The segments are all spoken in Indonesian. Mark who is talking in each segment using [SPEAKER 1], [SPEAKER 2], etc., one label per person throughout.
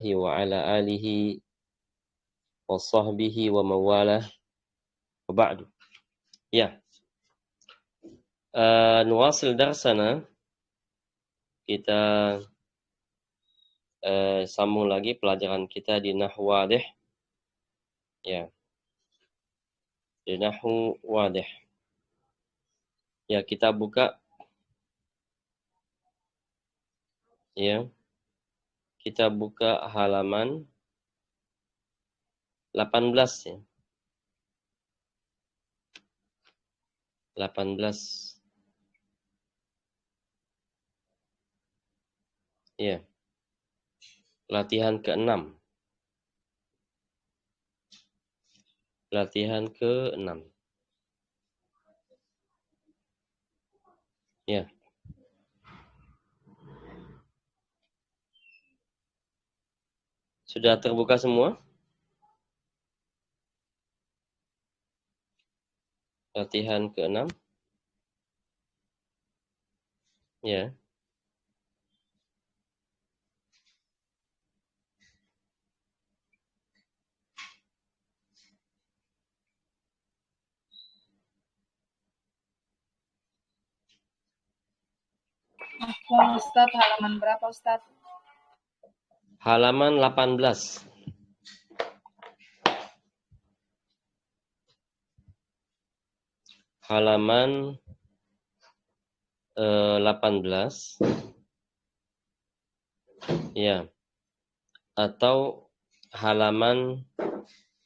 [SPEAKER 1] wa ala alihi wa sahbihi wa mawalah wa ba'du. Ya, nuwasil darsana, kita sambung lagi pelajaran kita di Nahwu Wadih. Ya, di Nahwu Wadih. Ya, kita buka ya. Kita buka halaman 18 ya. 18. Ya. Latihan ke-6. Latihan ke-6. Ya. Sudah terbuka semua? Latihan ke-6. Ya.
[SPEAKER 2] Ustadz, halaman berapa Ustadz?
[SPEAKER 1] Halaman 18. Halaman 18. Ya. Atau halaman,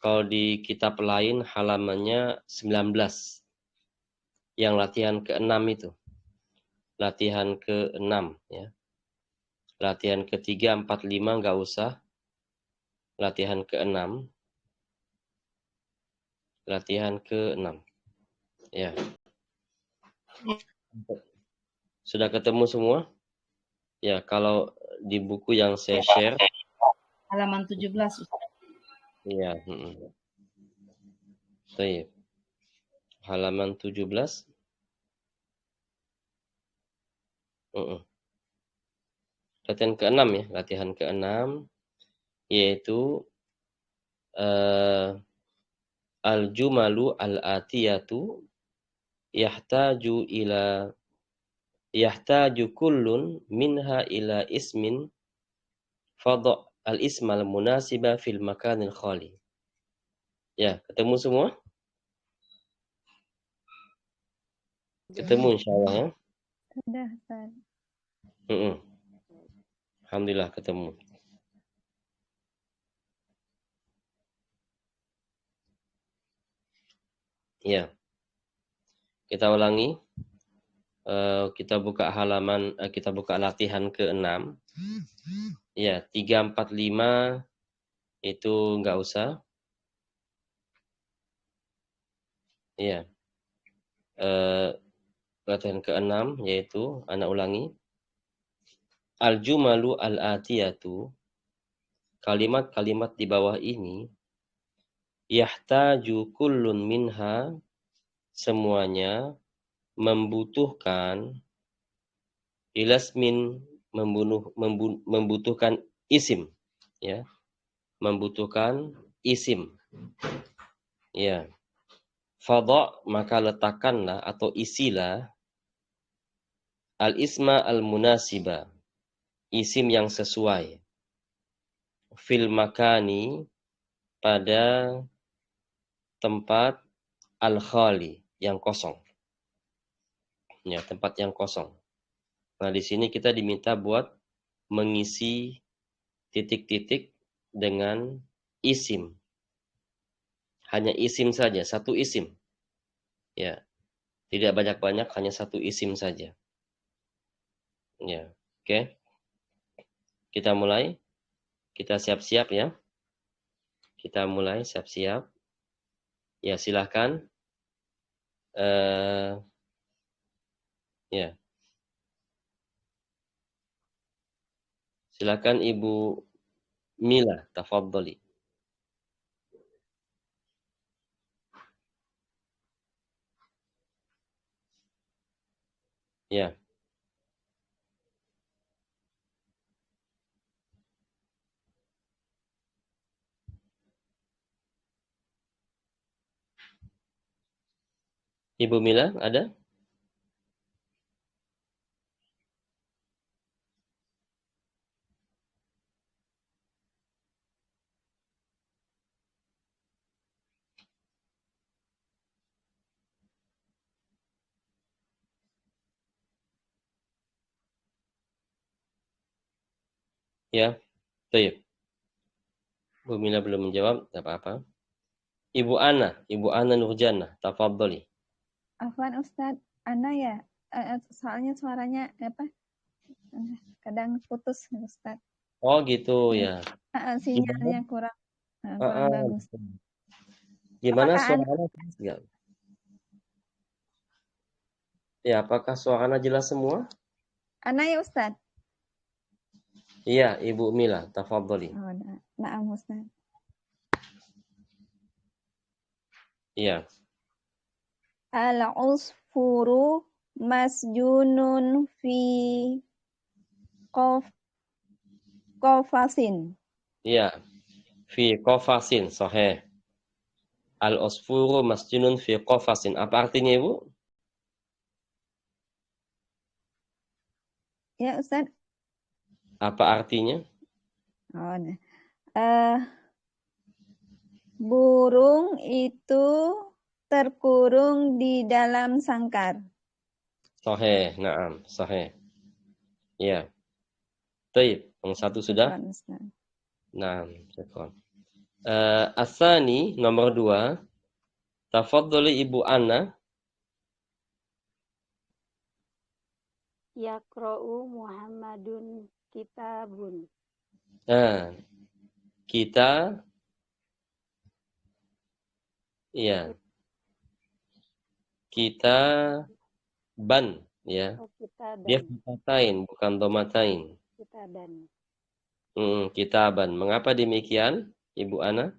[SPEAKER 1] kalau di kitab lain halamannya 19. Yang latihan ke-6 itu. Latihan ke-6 ya. Latihan ke-3, 4, 5 enggak usah. Latihan ke-6. Latihan ke-6. Ya. Sudah ketemu semua? Ya, kalau di buku yang saya share
[SPEAKER 2] Halaman 17 Ustadz.
[SPEAKER 1] iya, Baik. Halaman 17. Latihan ke-6 ya, latihan ke-6 yaitu al-jumalu al-atiyatu yahtaju kullun minha ila ismin fadha al-ismal munasiba fil makanil khali. Ya, ketemu semua? Ketemu insyaallah ya.
[SPEAKER 3] Sudah, Ustaz.
[SPEAKER 1] Alhamdulillah ketemu. Ya. Kita ulangi. Kita buka halaman, kita buka latihan ke-6. Ya, 3, 4, 5 itu enggak usah. Ya. Latihan ke-6 yaitu, ana ulangi. Al-jumalu al-atiyatu, kalimat-kalimat di bawah ini, yahtaju kullun minha, semuanya membutuhkan, ilasmin, membutuhkan isim, ya, membutuhkan isim, ya. Fadha, maka letakkanlah atau isilah al-isma al-munasiba, isim yang sesuai, fil makani, pada tempat al-khali, yang kosong. Ya, tempat yang kosong. Nah, di sini kita diminta buat mengisi titik-titik dengan isim. Hanya isim saja, satu isim. Ya. Tidak banyak-banyak, hanya satu isim saja. Ya. Oke. Kita mulai. Kita siap-siap ya. Kita mulai siap-siap. Ya, silahkan. Ya. Silakan Ibu Mila, tafadhali. Ya. Ibu Mila, ada? Ya, baik. Ibu Mila belum menjawab, tidak apa-apa. Ibu Ana Nurjana, tafadhali.
[SPEAKER 3] Afwan Ustadz, Ana ya, soalnya suaranya apa? Kadang putus Ustadz.
[SPEAKER 1] Oh gitu ya.
[SPEAKER 3] Sinyalnya kurang bagus.
[SPEAKER 1] Gimana
[SPEAKER 3] Apakah
[SPEAKER 1] suaranya? Ya, apakah suaranya jelas semua?
[SPEAKER 3] Ana ya Ustadz?
[SPEAKER 1] Iya, Ibu Mila, tafadhali.
[SPEAKER 3] Oh, na'am Ustadz.
[SPEAKER 1] Iya.
[SPEAKER 3] Al-usfuru masjunun fi qafasin.
[SPEAKER 1] Iya. Fi qafasin, sahih. Al-usfuru masjunun fi qafasin. Apa artinya, Ibu?
[SPEAKER 3] Ya Ustadz.
[SPEAKER 1] Apa artinya?
[SPEAKER 3] Oh, burung itu terkurung di dalam sangkar.
[SPEAKER 1] Sahih, na'am, sahih. Iya. Baik, yang satu sudah? Nah, syukran. Asani nomor 2. Tafadhali Ibu Ana.
[SPEAKER 4] Yaqra'u Muhammadun kitabun.
[SPEAKER 1] Kita ya. Kita ban ya.
[SPEAKER 4] Oh, kita
[SPEAKER 1] Dia
[SPEAKER 4] dan.
[SPEAKER 1] fatatain bukan domatain.
[SPEAKER 4] Kita dan.
[SPEAKER 1] Kitaban. Mengapa demikian, Ibu Ana?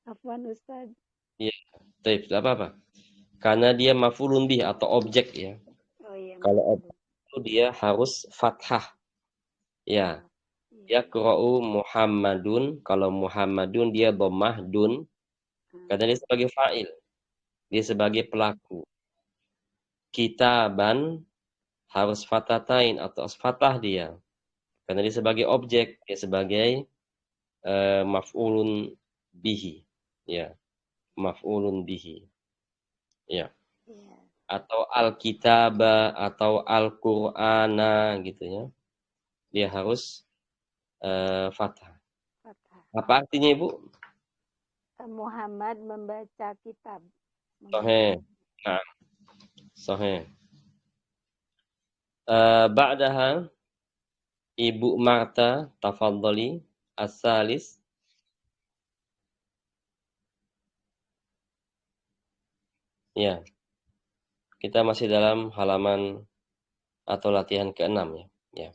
[SPEAKER 4] Afwan Ustaz.
[SPEAKER 1] Iya, tidak apa-apa. Karena dia maf'ulun bih atau objek ya.
[SPEAKER 4] Oh iya.
[SPEAKER 1] Kalau objek itu dia harus fathah. Ya. Yaqra'u Muhammadun. Kalau Muhammadun dia dhammah dun. Karena dia sebagai fa'il. Dia sebagai pelaku. Kitaban harus fatatain atau fathah dia. Karena dia sebagai objek, dia sebagai maf'ulun bihi. Ya. Maf'ulun bihi. Ya. Atau al-kitaba atau al-Qur'ana gitu ya. Dia harus fathah. Apa artinya, Ibu?
[SPEAKER 4] Muhammad membaca kitab.
[SPEAKER 1] Sahih. Nah. Sahih. Ba'daha Ibu Marta tafadhali as-salis. Ya. Kita masih dalam halaman atau latihan ke-6 ya. Ya.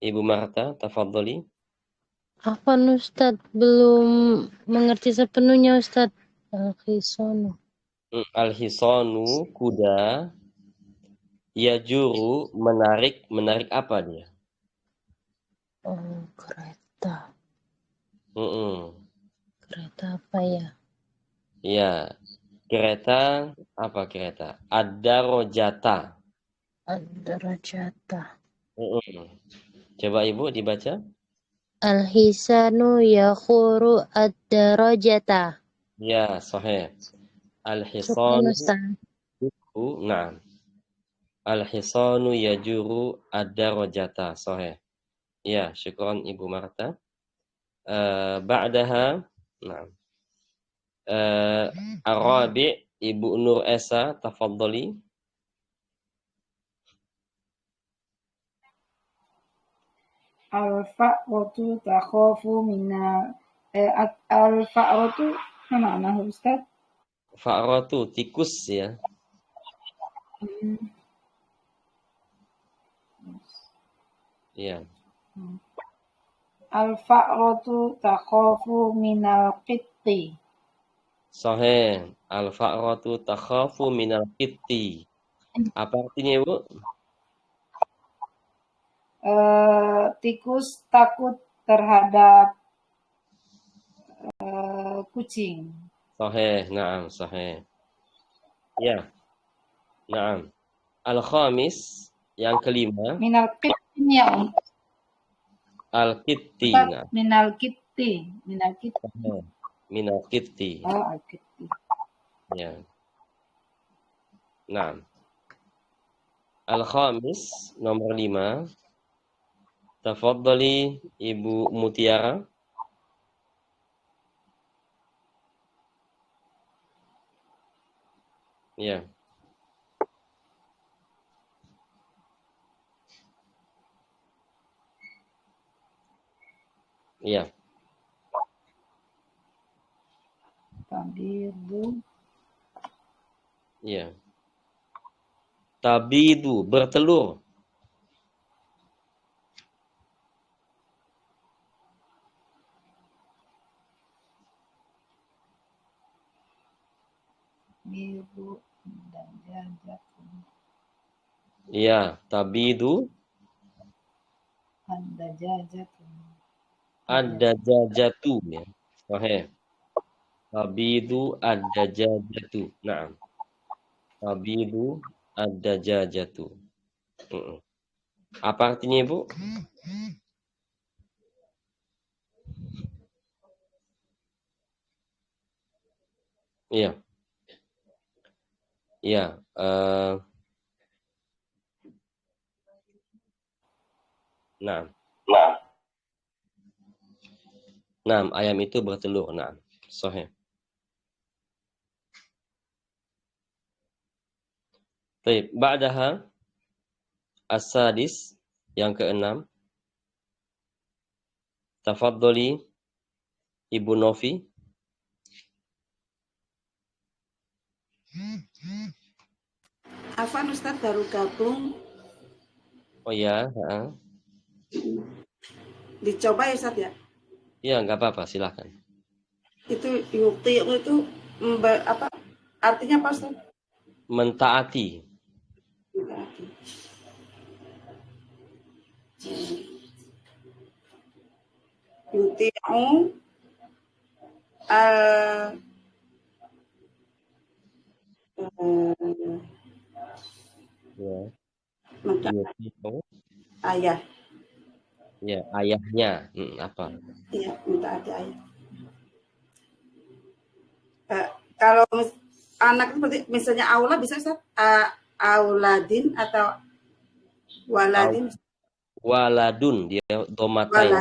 [SPEAKER 1] Ibu Marta tafadhali.
[SPEAKER 5] Afwan Ustadz, belum mengerti sepenuhnya Ustadz. Al-Hisanu.
[SPEAKER 1] Al-hisanu kuda. Yajuru menarik apa dia?
[SPEAKER 5] Oh, kereta. Kereta apa ya?
[SPEAKER 1] Ya, kereta apa kereta? Ad-darajata.
[SPEAKER 5] Ad-darajata.
[SPEAKER 1] Coba Ibu dibaca.
[SPEAKER 5] Al-hisanu yakhuru ad-darajata.
[SPEAKER 1] Ya, sahih.
[SPEAKER 5] Syukran
[SPEAKER 1] Al-hisanu
[SPEAKER 5] Ustaz.
[SPEAKER 1] Na'am. Al-hisanu yajuru ad-darajata. Sahih. Ya, syukran Ibu Marta. Ba'daha, na'am. Arabi, Ibu Nur Esa, tafadhali.
[SPEAKER 2] Al-fa'ratu takhafu mina al-fa'ratu apa makna Ustaz?
[SPEAKER 1] Fa'ratu tikus ya. Ya.
[SPEAKER 2] Al-fa'ratu takhafu minal qitti.
[SPEAKER 1] Sahih. Al-fa'ratu takhafu minal qitti. Apa artinya, Ibu?
[SPEAKER 2] Tikus takut terhadap kucing.
[SPEAKER 1] Sahih, na'am, sahih. Ya, na'am. Al-khamis, yang kelima,
[SPEAKER 2] Minal kitti ya,
[SPEAKER 1] al-kitti.
[SPEAKER 2] Ustaz.
[SPEAKER 1] Nah,
[SPEAKER 2] Minal kitti. Minal kitti.
[SPEAKER 1] sahih. Minal kitti.
[SPEAKER 2] Oh, al-kitti.
[SPEAKER 1] Ya, na'am. Al-khamis, nomor 5. Tafadhali Ibu Mutiara. Ya. Iya.
[SPEAKER 2] Tabidu.
[SPEAKER 1] Iya. Tabidu, bertelur.
[SPEAKER 2] Biru. Dan jajatun.
[SPEAKER 1] Iya, tabidu
[SPEAKER 2] Anda jajatun.
[SPEAKER 1] ad-dajajatu ya. Sahih. Tabidu ad-dajajatu. Naam. Tabidu ad-dajajatu. Apa artinya, Ibu? Iya. Iya, nah. Nah, ayam itu bertelur. Nah, sahih. Baik, ba'daha as-sadis, yang keenam. Tafadhali Ibu Novi.
[SPEAKER 6] Afwan Ustadz baru gabung.
[SPEAKER 1] Oh ya, heeh.
[SPEAKER 6] Dicoba ya Ustadz ya.
[SPEAKER 1] Iya, nggak apa-apa, silakan.
[SPEAKER 6] Itu yukti itu apa artinya apa Ustadz?
[SPEAKER 1] Mentaati.
[SPEAKER 6] Yuti'u
[SPEAKER 1] Ya.
[SPEAKER 6] mentaati
[SPEAKER 1] Yuti'u.
[SPEAKER 6] ayah.
[SPEAKER 1] Ya, ayahnya. Apa?
[SPEAKER 6] Iya, mentaati ayah. Kalau anak seperti misalnya aula bisa Ustadz? Auladin atau waladin?
[SPEAKER 1] Waladun, dia domatain.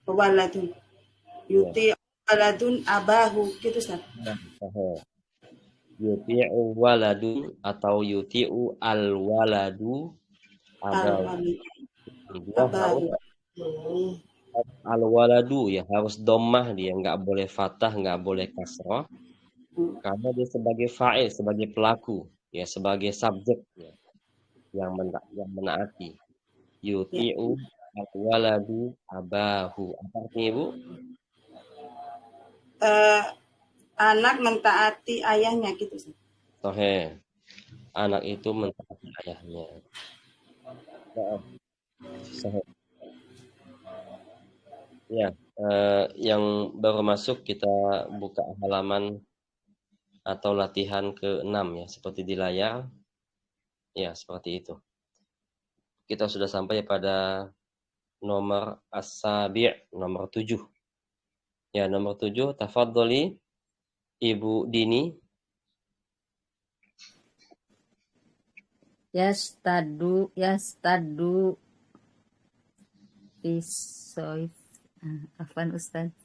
[SPEAKER 6] Waladun. Yuti'u waladun abahu gitu Ustadz.
[SPEAKER 1] Sahih. Yuti'u waladun atau yuti'u al-waladu abahu. Dia harus al-waladu ya, harus dhammah, dia nggak boleh fathah, nggak boleh kasrah. Karena dia sebagai fa'il, sebagai pelaku, ya sebagai subjek ya, yang menaati. Yuti'u al-waladu abahu. Apa artinya, Ibu?
[SPEAKER 6] Anak mentaati ayahnya gitu Ustadz.
[SPEAKER 1] Sahih. Anak itu mentaati ayahnya. Sahih. Ya, yang baru masuk kita buka halaman atau latihan ke-6 ya, seperti di layar. Ya, seperti itu. Kita sudah sampai pada nomor as-sabi', nomor 7. Ya, nomor 7, tafadhali Ibu Dini.
[SPEAKER 7] Yastadu Isoif. Afwan Ustaz.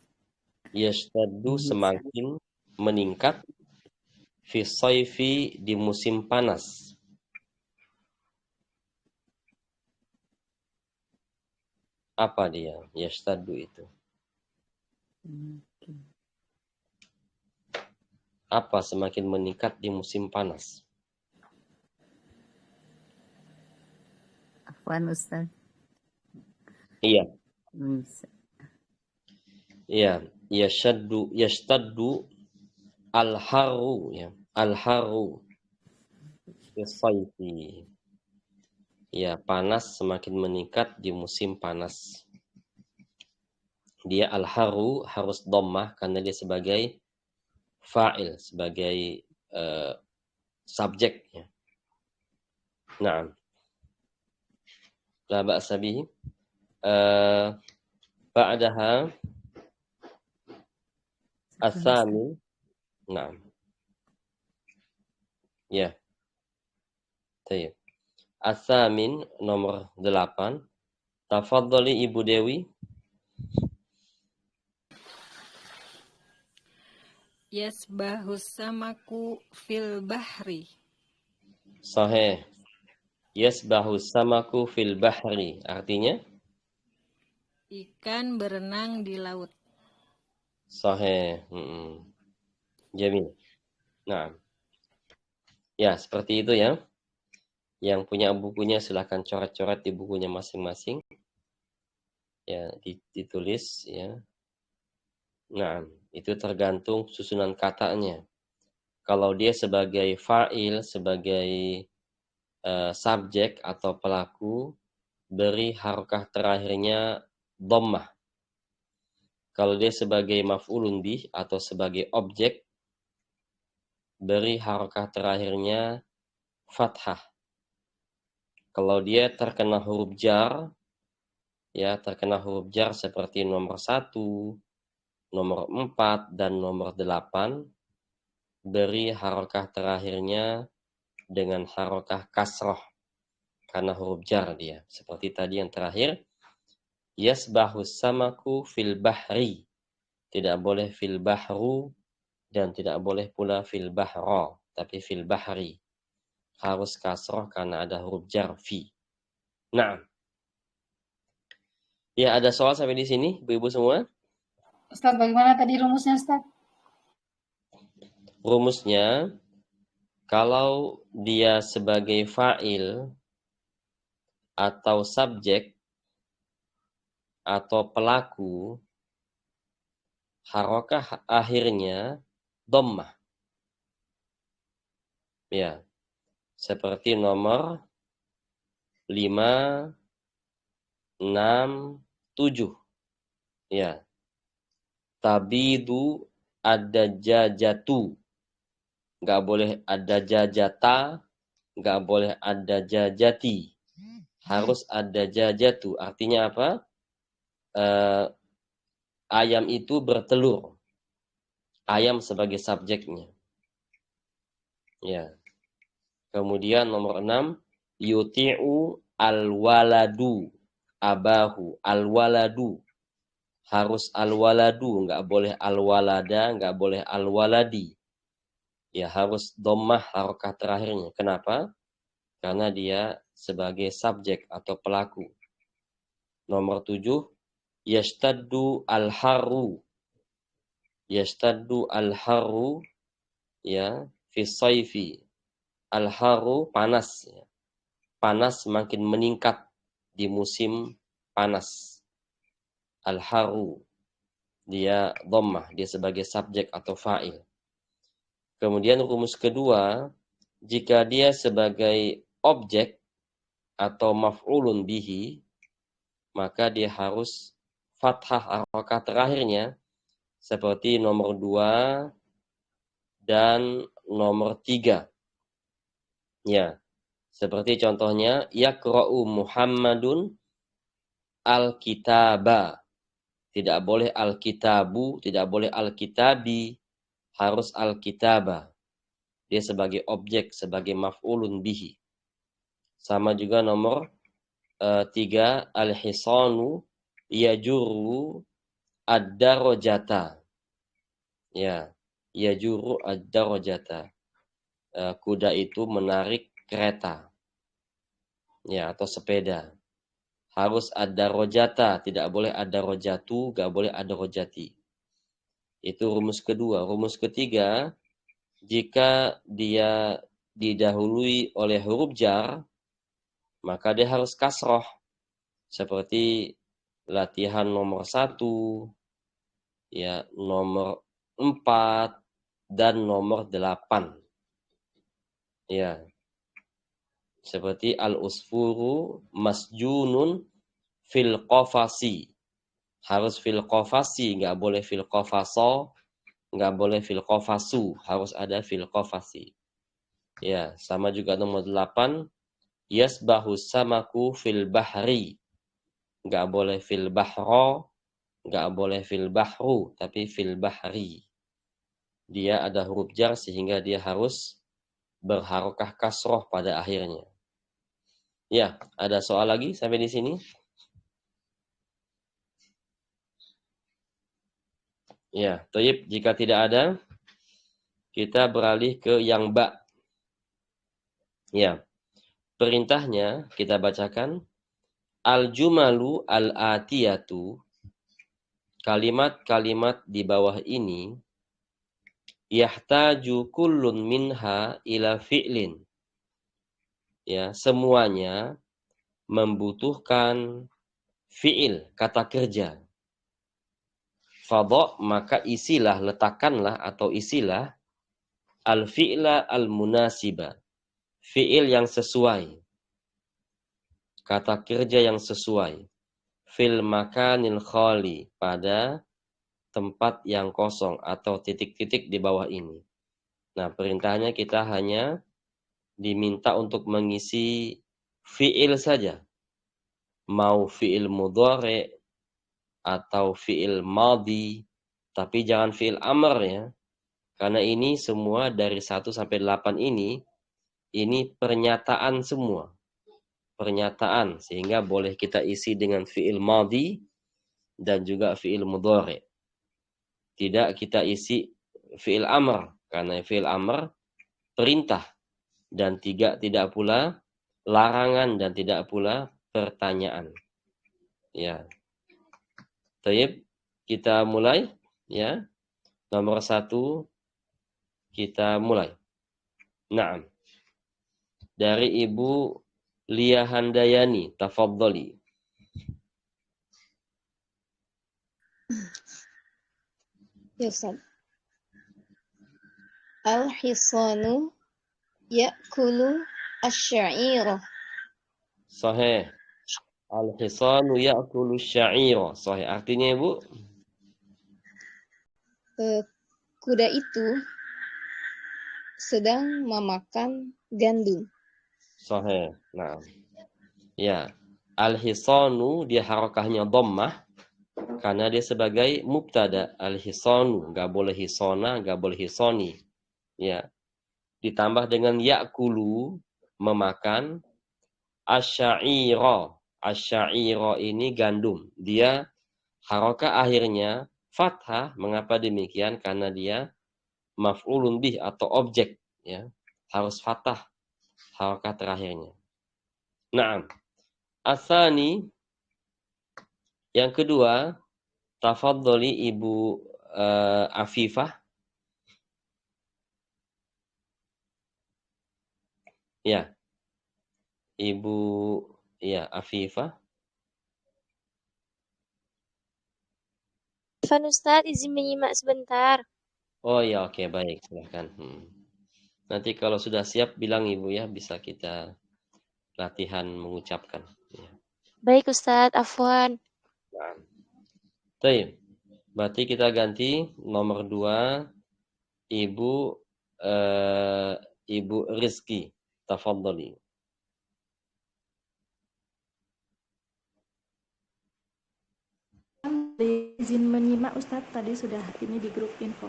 [SPEAKER 1] Yastadu semakin meningkat fi saifi di musim panas. Apa dia? Yastadu itu. Apa semakin meningkat di musim panas?
[SPEAKER 7] Afwan Ustaz.
[SPEAKER 1] Iya.
[SPEAKER 7] Bisa.
[SPEAKER 1] Iya, yashtaddu al-haru ya. Al-haru fi saifi. Ya, panas semakin meningkat di musim panas. dia al-haru harus dhammah karena dia sebagai fa'il, sebagai subjek. Ya. Naam. La ba'sa bihi. Ba'daha as-sami. Naam. Ya. Tayyib. As-samin nomor 8. Tafadhali Ibu Dewi.
[SPEAKER 8] Yasbahus samaku fil bahri.
[SPEAKER 1] Sahih. Yasbahus samaku fil bahri. Artinya?
[SPEAKER 8] Ikan berenang di laut.
[SPEAKER 1] Sahih. Jamil. Nah. Ya, seperti itu ya. Yang punya bukunya silahkan coret-coret di bukunya masing-masing. Ya, ditulis ya. Nah, itu tergantung susunan katanya. Kalau dia sebagai fa'il, sebagai subjek atau pelaku, beri harokah terakhirnya dhammah. Kalau dia sebagai maf'ulun bih atau sebagai objek, beri harokah terakhirnya fathah. Kalau dia terkena huruf jar, ya terkena huruf jar seperti nomor 1, nomor 4, dan nomor 8, beri harokah terakhirnya dengan harokah kasroh. Karena huruf jar dia. Seperti tadi yang terakhir, yasbahus samaku fil bahri. Tidak boleh fil bahru dan tidak boleh pula fil bahra, tapi fil bahri. Harus kasroh karena ada huruf jar fi. Nah. Ya, ada soal sampai di sini, Ibu-ibu semua?
[SPEAKER 2] Ustaz, bagaimana tadi rumusnya, Ustaz?
[SPEAKER 1] Rumusnya, kalau dia sebagai fa'il atau subjek atau pelaku, harokah akhirnya dhammah. Ya, seperti nomor 5, 6, 7. Ya. Tabidu ada jajatu. Nggak boleh ada jajata, nggak boleh ada jajati. Harus ada jajatu. Artinya apa? Ayam itu bertelur. Ayam sebagai subjeknya. Ya. Kemudian nomor 6, yuti'u al-waladu abahu. Al-waladu. Harus al-waladu, nggak boleh al-walada, nggak boleh al-waladi. Ya harus dhammah harokah terakhirnya. Kenapa? Karena dia sebagai subjek atau pelaku. Nomor 7, yashtaddu al-harru. Yashtaddu al-harru ya fi saifi. Al-harru panas ya. Panas makin meningkat di musim panas. Al-harru dia dhammah, dia sebagai subjek atau fa'il. Kemudian rumus kedua, jika dia sebagai objek atau maf'ulun bihi, maka dia harus fathah harokah terakhirnya seperti nomor 2 dan nomor 3. Ya, seperti contohnya yaqra'u Muhammadun al-kitaba. Tidak boleh al-kitabu, tidak boleh al-kitabi, harus al-kitaba. Dia sebagai objek, sebagai maf'ulun bihi. Sama juga nomor 3, al-hisanu yajurru ad-darajata. Ya, yajurru ad-darajata. Kuda itu menarik kereta. Ya, atau sepeda. Harus ada rojata, tidak boleh ada rojatu, gak boleh ada rojati. Itu rumus kedua. Rumus ketiga, jika dia didahului oleh huruf jar, maka dia harus kasroh. Seperti latihan nomor 1, ya, nomor 4, dan nomor 8. Ya. Seperti al-usfuru masjunun fil qafasi. Harus fil qafasi, nggak boleh fil qafaso, nggak boleh fil qafasu, harus ada fil qafasi. Ya, sama juga nomor 8, yasbahu samaku fil bahri. Nggak boleh fil bahro, nggak boleh fil bahru, tapi fil bahri. Dia ada huruf jar sehingga dia harus berharokah kasroh pada akhirnya. Ya, ada soal lagi sampai di sini? Ya, thayyib, jika tidak ada, kita beralih ke yang ba. Ya, perintahnya kita bacakan. Al-jumalu al-atiyatu, kalimat-kalimat di bawah ini, yahtaju kullun minha ila fi'lin. Ya, semuanya membutuhkan fi'il, kata kerja. Fadha, maka isilah, letakkanlah atau isilah al-fi'la al-munasiba, fi'il yang sesuai, kata kerja yang sesuai, fil makanil khali, pada tempat yang kosong atau titik-titik di bawah ini. Nah, perintahnya kita hanya diminta untuk mengisi fi'il saja. Mau fi'il mudhari atau fi'il madhi, tapi jangan fi'il amr ya. Karena ini semua dari 1 sampai 8 ini pernyataan semua. Pernyataan, sehingga boleh kita isi dengan fi'il madhi dan juga fi'il mudhari. Tidak kita isi fi'il amr, karena fi'il amr perintah dan tidak pula larangan dan tidak pula pertanyaan. Ya. Baik, kita mulai ya. Nomor 1 kita mulai. Naam. Dari Ibu Lia Handayani, tafadhali.
[SPEAKER 9] Ya Ustaz. Al-hisanu ya'kulu asy-sya'ira.
[SPEAKER 1] Sahih. Al-hisanu ya'kulu sya'ira. Sahih. Artinya Ibu?
[SPEAKER 9] Kuda itu sedang memakan gandum.
[SPEAKER 1] Sahih. Nah. Ya. Al-hisanu dia harakahnya dhammah karena dia sebagai mubtada. Al-hisanu, enggak boleh hisona, enggak boleh hisoni. Ya. Ditambah dengan ya'kulu, memakan, asy-sya'ira. Asy-sya'ira ini gandum. Dia harakah akhirnya fathah. Mengapa demikian? Karena dia maf'ulun bih atau objek, ya. Harus fathah harakah terakhirnya. Naam. Asani, yang kedua, tafadhali Ibu Afifah. Ya. Ibu ya Afifah.
[SPEAKER 5] Afwan Ustaz, izin menyimak sebentar.
[SPEAKER 1] Oh ya, oke, baik, silahkan. Nanti kalau sudah siap bilang Ibu ya, bisa kita latihan mengucapkan. Ya.
[SPEAKER 5] Baik Ustaz, afwan.
[SPEAKER 1] Nah. Baik. Berarti kita ganti nomor 2 Ibu Rizki. Tafadhali.
[SPEAKER 10] Izin menyimak Ustadz, tadi sudah ini di grup info.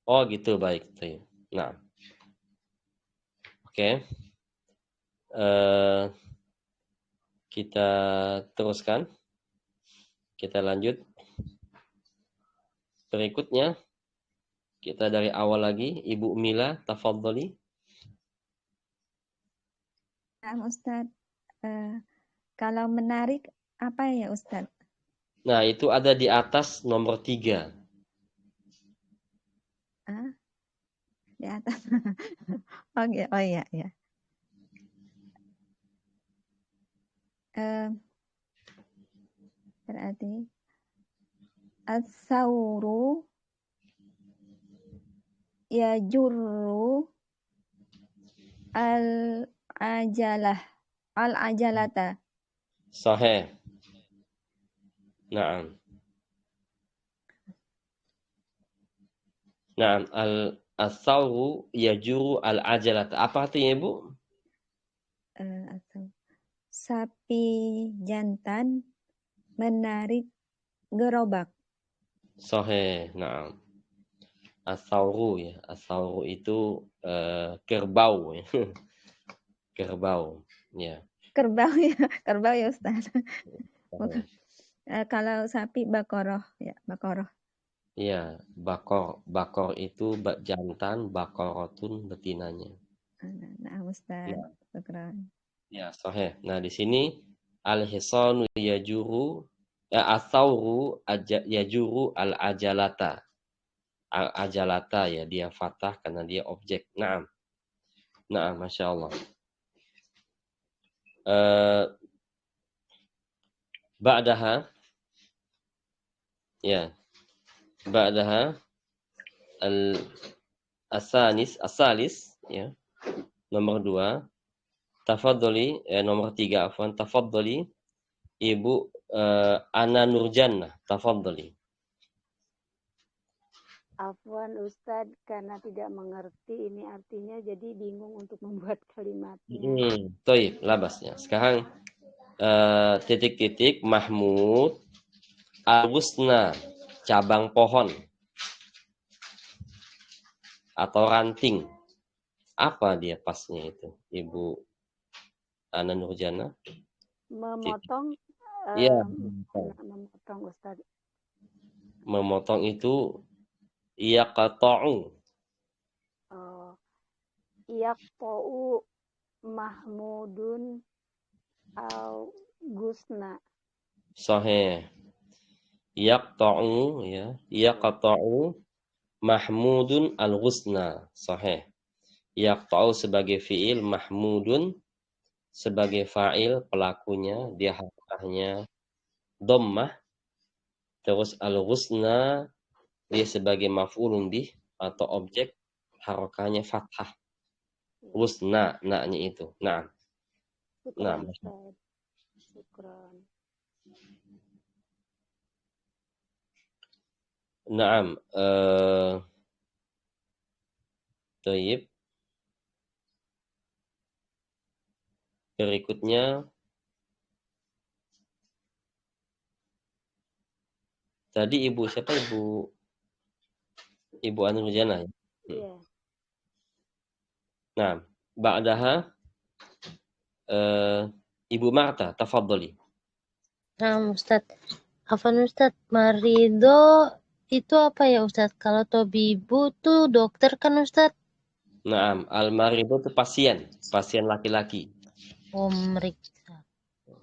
[SPEAKER 1] Oh gitu, baik. Nah, oke. Kita teruskan. Kita lanjut. Berikutnya, kita dari awal lagi. Ibu Mila, tafadhali.
[SPEAKER 3] Nah, Ustaz, kalau menarik apa ya Ustaz?
[SPEAKER 1] Nah, itu ada di atas nomor 3.
[SPEAKER 3] Di atas. Oh iya, ya. Berarti as-sauru yajurru al-ajalata.
[SPEAKER 1] Sahih. Naam. Nah, as-sawru yajuru al-ajalata. Apa artinya, Ibu?
[SPEAKER 3] Atau sapi jantan menarik gerobak.
[SPEAKER 1] Sahih. Nah, as-sawru ya. As-sawru itu kerbau ya. Kerbau. Ya.
[SPEAKER 3] Kerbau ya Ustaz.
[SPEAKER 1] Sahih.
[SPEAKER 3] Kalau sapi bakoroh ya, bakoroh.
[SPEAKER 1] Iya, bakor itu jantan, bakorotun betinanya.
[SPEAKER 3] Nah, Ustaz.
[SPEAKER 1] Nah,
[SPEAKER 3] Syukran.
[SPEAKER 1] ya, sahih. Nah, di sini al-hisanu yajuru as-sawru yajuru al-ajalata. Al-ajalata ya, dia fathah karena dia objek. Naam. Naam, Masya Allah. Ba'daha ya, ba'daha asalis ya. Nomor 2, tafadholi nomor 3 afwan, tafadholi Ibu Ana Nurjannah, tafadholi.
[SPEAKER 4] Afwan Ustadz, karena tidak mengerti ini artinya, jadi bingung untuk membuat kalimatnya.
[SPEAKER 1] Toib, labasnya. Sekarang titik-titik Mahmud al-Husna, cabang pohon atau ranting. Apa dia pasnya itu, Ibu Ana Nurjannah?
[SPEAKER 4] Memotong,
[SPEAKER 1] Iya,
[SPEAKER 4] memotong Ustadz.
[SPEAKER 1] memotong itu yaqta'u.
[SPEAKER 4] Yaqta'u Mahmudun al-Ghusna.
[SPEAKER 1] Sahih. Yaqta'u ya, yaqta'u Mahmudun al-Ghusna. Sahih. Yaqta'u sebagai fiil, Mahmudun sebagai fa'il, pelakunya dia harakahnya dhammah, terus al-Ghusna dia sebagai maf'ulun bih atau objek, harakahnya fathah. Ghusna, na-nya itu. Nah. Nah,
[SPEAKER 4] Syukran.
[SPEAKER 1] Naam, Thayyib. Berikutnya tadi Ibu siapa, Ibu Ana Nurjannah ya?
[SPEAKER 4] Iya.
[SPEAKER 1] Nah, ba'daha Ibu Marta, tafadholi.
[SPEAKER 5] Nah, Ustaz. Afwan Ustaz, marido itu apa ya Ustaz? Kalau tobibu tuh dokter kan Ustaz?
[SPEAKER 1] Naam, al-marido itu pasien laki-laki.
[SPEAKER 5] Oh, meriksa.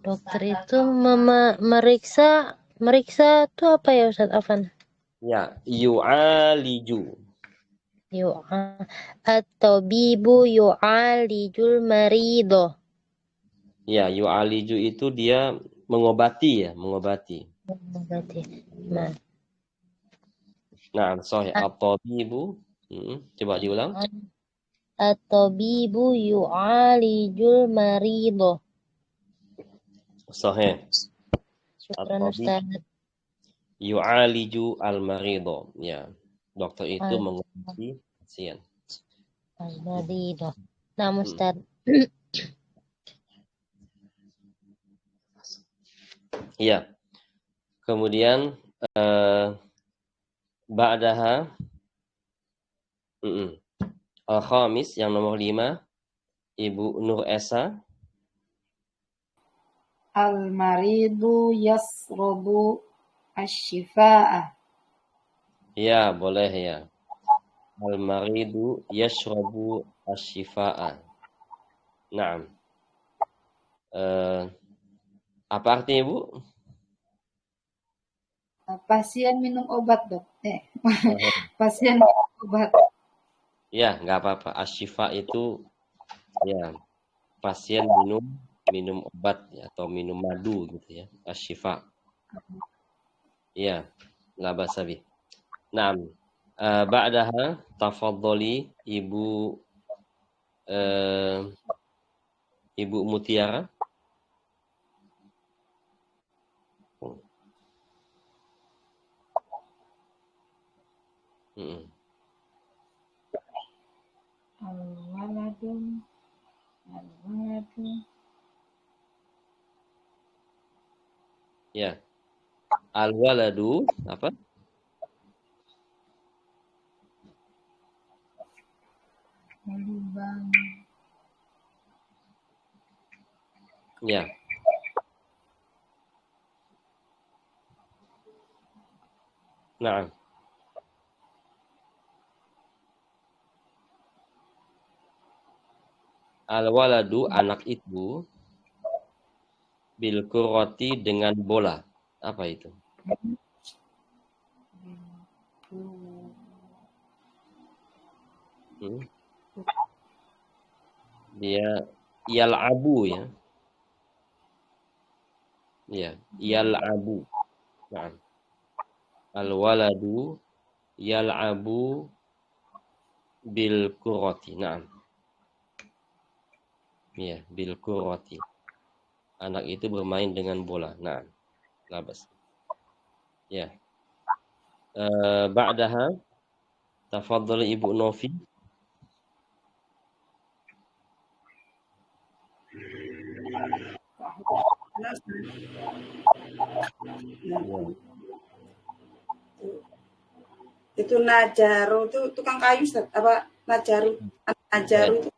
[SPEAKER 5] Dokter itu meriksa itu apa ya Ustaz Afwan?
[SPEAKER 1] Ya, yu'aliju.
[SPEAKER 5] At-tabibu yu'alijul marido.
[SPEAKER 1] Ya, yu'aliju itu dia mengobati ya, mengobati. Nah, sahih. At-tabibu. Coba diulang.
[SPEAKER 5] At-tabibu yu'alijul marido.
[SPEAKER 1] Sahih.
[SPEAKER 5] Syukran Ustaz.
[SPEAKER 1] Yu'aliju al-marido. Ya, dokter itu mengobati pasien.
[SPEAKER 5] Al-marido. Nah, Ustaz.
[SPEAKER 1] Ya. Kemudian ba'daha al-khamis yang nomor 5 Ibu Nur Esa.
[SPEAKER 2] Al-maridu yasrabu asy-syifaa.
[SPEAKER 1] Ya, boleh ya. Al-maridu yashrabu asy-syifaa. Naam. Apa artinya, Bu?
[SPEAKER 2] Pasien minum obat, Dok. Pasien minum obat.
[SPEAKER 1] Ya, nggak apa-apa. Asy-syifa itu ya pasien minum obat ya, atau minum madu gitu ya. Asy-syifa. Ya, la ba'sa bih. Naam. Ba'daha tafadholi Ibu Ibu Mutiara. Ya. Al-waladu apa?
[SPEAKER 2] Lubang.
[SPEAKER 1] Ya. Nah. Al-waladu anak itu bil kurrati dengan bola. Apa itu? Dia yal'abu ya. Ya, yal'abu. Nah. Al-waladu yal'abu bil kurrati. Nah. Ya, bil kurrati. Anak itu bermain dengan bola. Nah, labas. Ya. Ba'daha tafadhal Ibu Novi.
[SPEAKER 6] Itu Najaru itu tukang kayu, Ustaz. Apa Najaru? Najaru itu.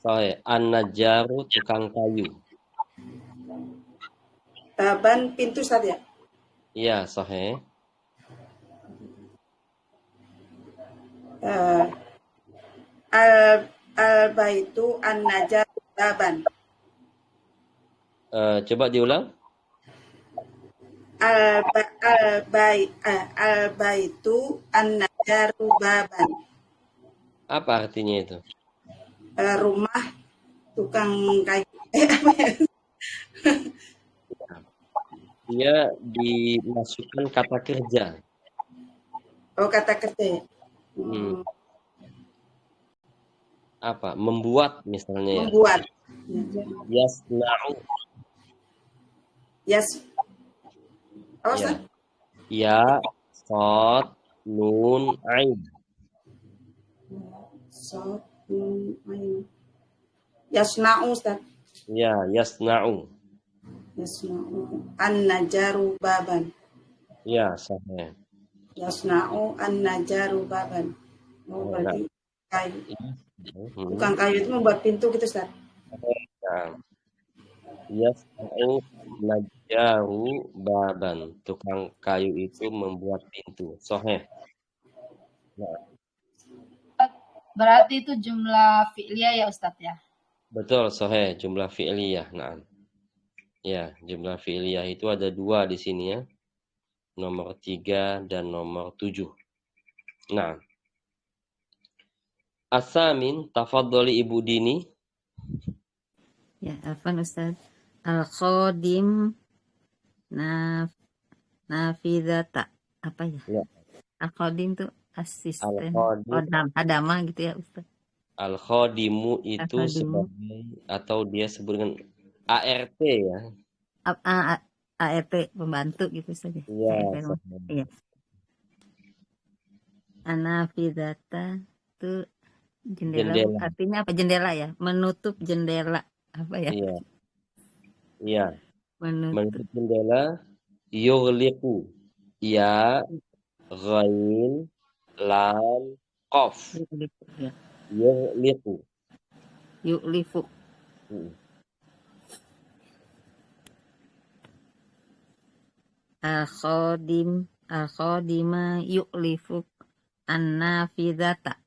[SPEAKER 1] Sahih. An-Najjaru tukang kayu.
[SPEAKER 6] Baban pintu, Ustaz ya?
[SPEAKER 1] Iya, sahih.
[SPEAKER 6] Al-baitu an-najaru baban.
[SPEAKER 1] Coba diulang.
[SPEAKER 6] Al-baitu an-najaru baban.
[SPEAKER 1] Apa artinya itu?
[SPEAKER 6] Rumah tukang kayu.
[SPEAKER 1] Dia dimasukkan kata kerja.
[SPEAKER 6] Oh, kata kerja.
[SPEAKER 1] Apa? Membuat misalnya.
[SPEAKER 6] Membuat.
[SPEAKER 1] Yasna'u.
[SPEAKER 6] Oh,
[SPEAKER 1] ya. Ya, sod, nun, ain.
[SPEAKER 6] Sod, nun, ain. Yasna'u, Ustaz.
[SPEAKER 1] Ya, yasna'u.
[SPEAKER 6] Yasna'u an-najaru baban.
[SPEAKER 1] Ya, sahih.
[SPEAKER 6] Yasna'u an-najaru baban. Oh, berarti kayu. Tukang kayu itu membuat pintu gitu, Ustaz.
[SPEAKER 1] Nah. Yasna'u najaru baban. Tukang kayu itu membuat pintu. Sahih. Nah.
[SPEAKER 2] Berarti itu jumlah fi'liyah ya Ustaz ya?
[SPEAKER 1] Betul, sahih. Jumlah fi'liyah. Nah. Ya, jumlah fi'liyah itu ada 2 di sini ya. Nomor 3 dan nomor 7. Nah. As-samin, tafadhali Ibu Dini.
[SPEAKER 7] Ya, afan Ustaz. Al-Khadim Nafidata. Apa ya? Al-Khadim itu asisten. Hadama gitu ya Ustaz.
[SPEAKER 1] Al-Khadimu itu sebagai atau dia sebut dengan ART ya.
[SPEAKER 7] ART pembantu gitu saja.
[SPEAKER 1] Iya.
[SPEAKER 7] Iya. Anafidata itu jendela. Artinya apa? Jendela ya? Menutup jendela. Apa ya?
[SPEAKER 1] Iya. Menutup jendela. Yughliqu. Ya, ghain, lam, qaf. Yughliqu.
[SPEAKER 7] Yughliqu. Al-Khadima yu'lifu an-nafidata.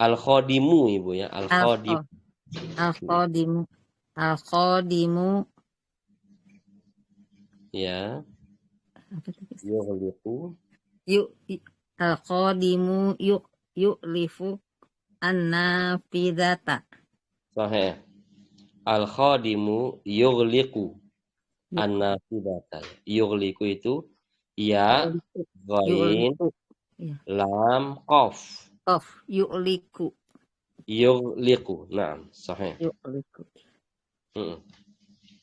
[SPEAKER 1] Al-Khadimu Ibu ya,
[SPEAKER 7] Al-Khadimu.
[SPEAKER 1] Ya. Yughliqu.
[SPEAKER 7] Al-Khadimu yu'lifu an-nafidata.
[SPEAKER 1] Sahih. Al-Khadimu yughliqu an-nafidata. Yughliqu itu ya, ghain, lam, qaf.
[SPEAKER 7] Yu'liqu.
[SPEAKER 1] Yughliqu. Naam, sahih.
[SPEAKER 7] Yughliqu.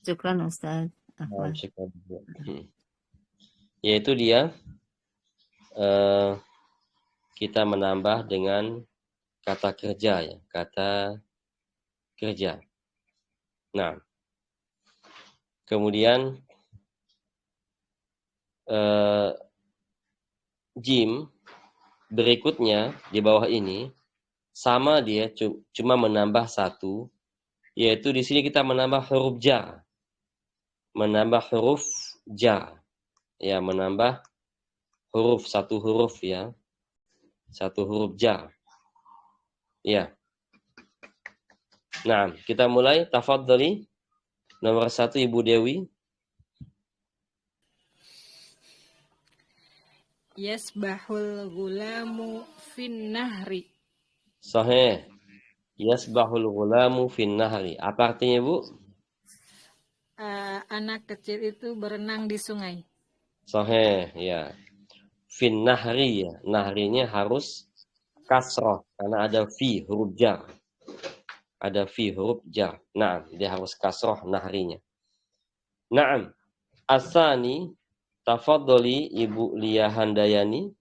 [SPEAKER 7] Syukran Ustaz.
[SPEAKER 1] Syukran. Yaitu dia kita menambah dengan kata kerja ya, kata kerja. Nah, kemudian jim berikutnya di bawah ini sama dia, cuma menambah satu, yaitu di sini kita menambah huruf jar. Menambah huruf jar. Ya, menambah satu huruf ya. Satu huruf jar. Ya. Nah, kita mulai. Tafadhali. Nomor 1 Ibu Dewi.
[SPEAKER 8] Yasbahul gulamu fin nahri.
[SPEAKER 1] Sahih. Yasbahul ghulamu fin nahri. Apa artinya, Bu?
[SPEAKER 8] Anak kecil itu berenang di sungai.
[SPEAKER 1] Sahih, ya. Fin nahri ya. Nahrinya harus kasrah karena ada fi huruf jar. Ada fi huruf jar. Nah, dia harus kasrah nahrinya. Naam. Asani, tafadhali Ibu Lia Handayani.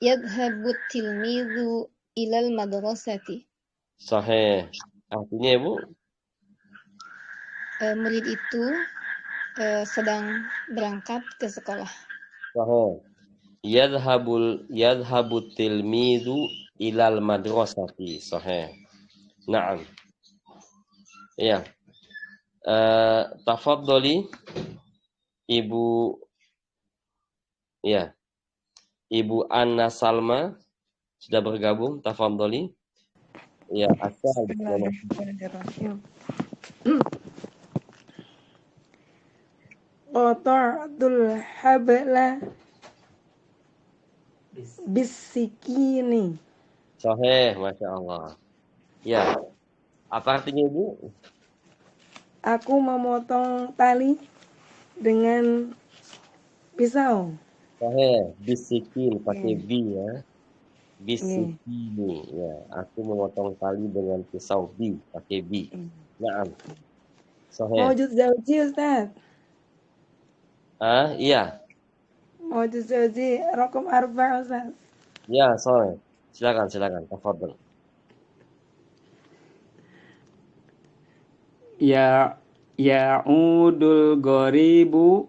[SPEAKER 9] Yadhabu tilmizu ilal madrasati.
[SPEAKER 1] Sahih. Artinya, Ibu?
[SPEAKER 9] Murid itu sedang berangkat ke sekolah.
[SPEAKER 1] Sahih. Yadhabu tilmizu ilal madrasati. Sahih. Naam. Ya. Tafadhali Ibu Anna Salma sudah bergabung. Tafadhali. Ya, asal.
[SPEAKER 11] Bismillahirrahmanirrahim. Qata'tul habla bisikini.
[SPEAKER 1] Sahih, Masya Allah. Ya. Apa artinya, Bu?
[SPEAKER 11] Aku memotong tali dengan pisau.
[SPEAKER 1] Sahih, bisikin pakai B ya. Bisikini ya. Aku memotong tali dengan pisau B pakai B. Naam. Sahih.
[SPEAKER 11] Maujud zauji, Ustaz.
[SPEAKER 1] Iya.
[SPEAKER 11] Maujud zauji raqam 4, Ustaz.
[SPEAKER 1] Ya, sahih. Silakan. Tafadhol.
[SPEAKER 12] Ya'udul ghoribu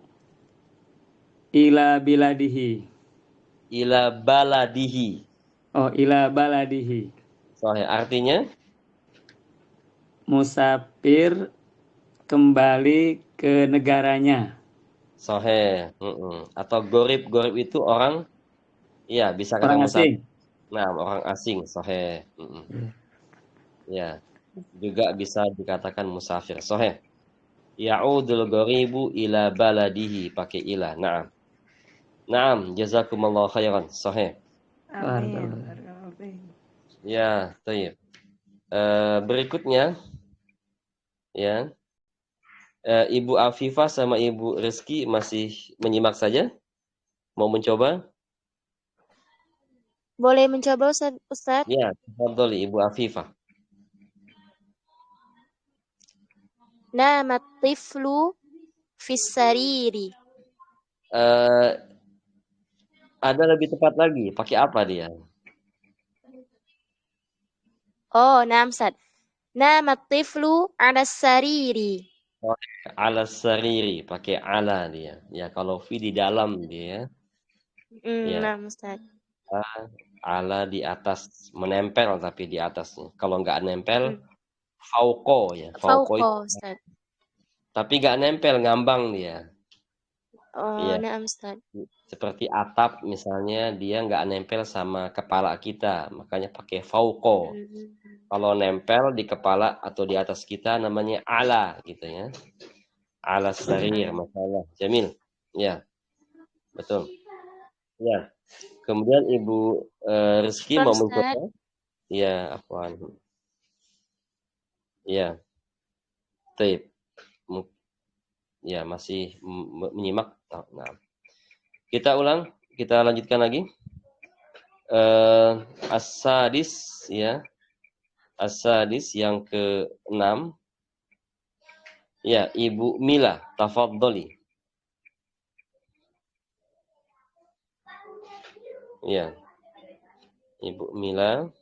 [SPEAKER 12] ila biladihi.
[SPEAKER 1] Ila baladihi.
[SPEAKER 12] Oh, ila baladihi.
[SPEAKER 1] Sahih. Artinya?
[SPEAKER 12] Musafir kembali ke negaranya.
[SPEAKER 1] Sahih. Atau gorib itu orang, ya bisa kata
[SPEAKER 12] orang
[SPEAKER 1] musafir.
[SPEAKER 12] asing.
[SPEAKER 1] Nah, orang asing. Sahih. Ya. Juga bisa dikatakan musafir. Sahih. Ya'udul ghoribu ila baladihi pakai ila. Naam, jazakumullah khairan. Sahih.
[SPEAKER 11] Amin.
[SPEAKER 1] Ya, baik. Berikutnya ya. Ibu Afifah sama Ibu Rizki masih menyimak saja? Mau mencoba?
[SPEAKER 5] Boleh mencoba, Ustaz?
[SPEAKER 1] Ya, tafadhali Ibu Afifah.
[SPEAKER 5] Namat tiflu fis sariri.
[SPEAKER 1] Ada lebih tepat lagi, pakai apa dia?
[SPEAKER 5] Oh, naam, Ustaz. Namat tiflu ala sariri.
[SPEAKER 1] Ala sariri, pakai ala dia. Ya, kalau fi di dalam dia. Ya.
[SPEAKER 5] Naam, Ustaz.
[SPEAKER 1] Ala di atas, menempel tapi di atasnya. Kalau nggak nempel, fauqo ya.
[SPEAKER 5] Fauqo, Ustaz.
[SPEAKER 1] Tapi nggak nempel, ngambang dia.
[SPEAKER 5] Oh,
[SPEAKER 1] Ya.
[SPEAKER 5] naam, Ustaz.
[SPEAKER 1] Seperti atap misalnya, dia nggak nempel sama kepala kita, makanya pakai fauqo. Kalau nempel di kepala atau di atas kita namanya ala gitu ya. Ala sarir, masalah. Jamil. Ya. Betul. Ya. Kemudian Ibu Rizki mau mencoba? Ya, afwan. Ya. Taib. Ya, masih menyimak. Nah. Kita ulang, kita lanjutkan lagi. As-sadis ya. As-sadis yang ke-6. Ya, Ibu Mila, tafadholi. Ya. Ibu Mila.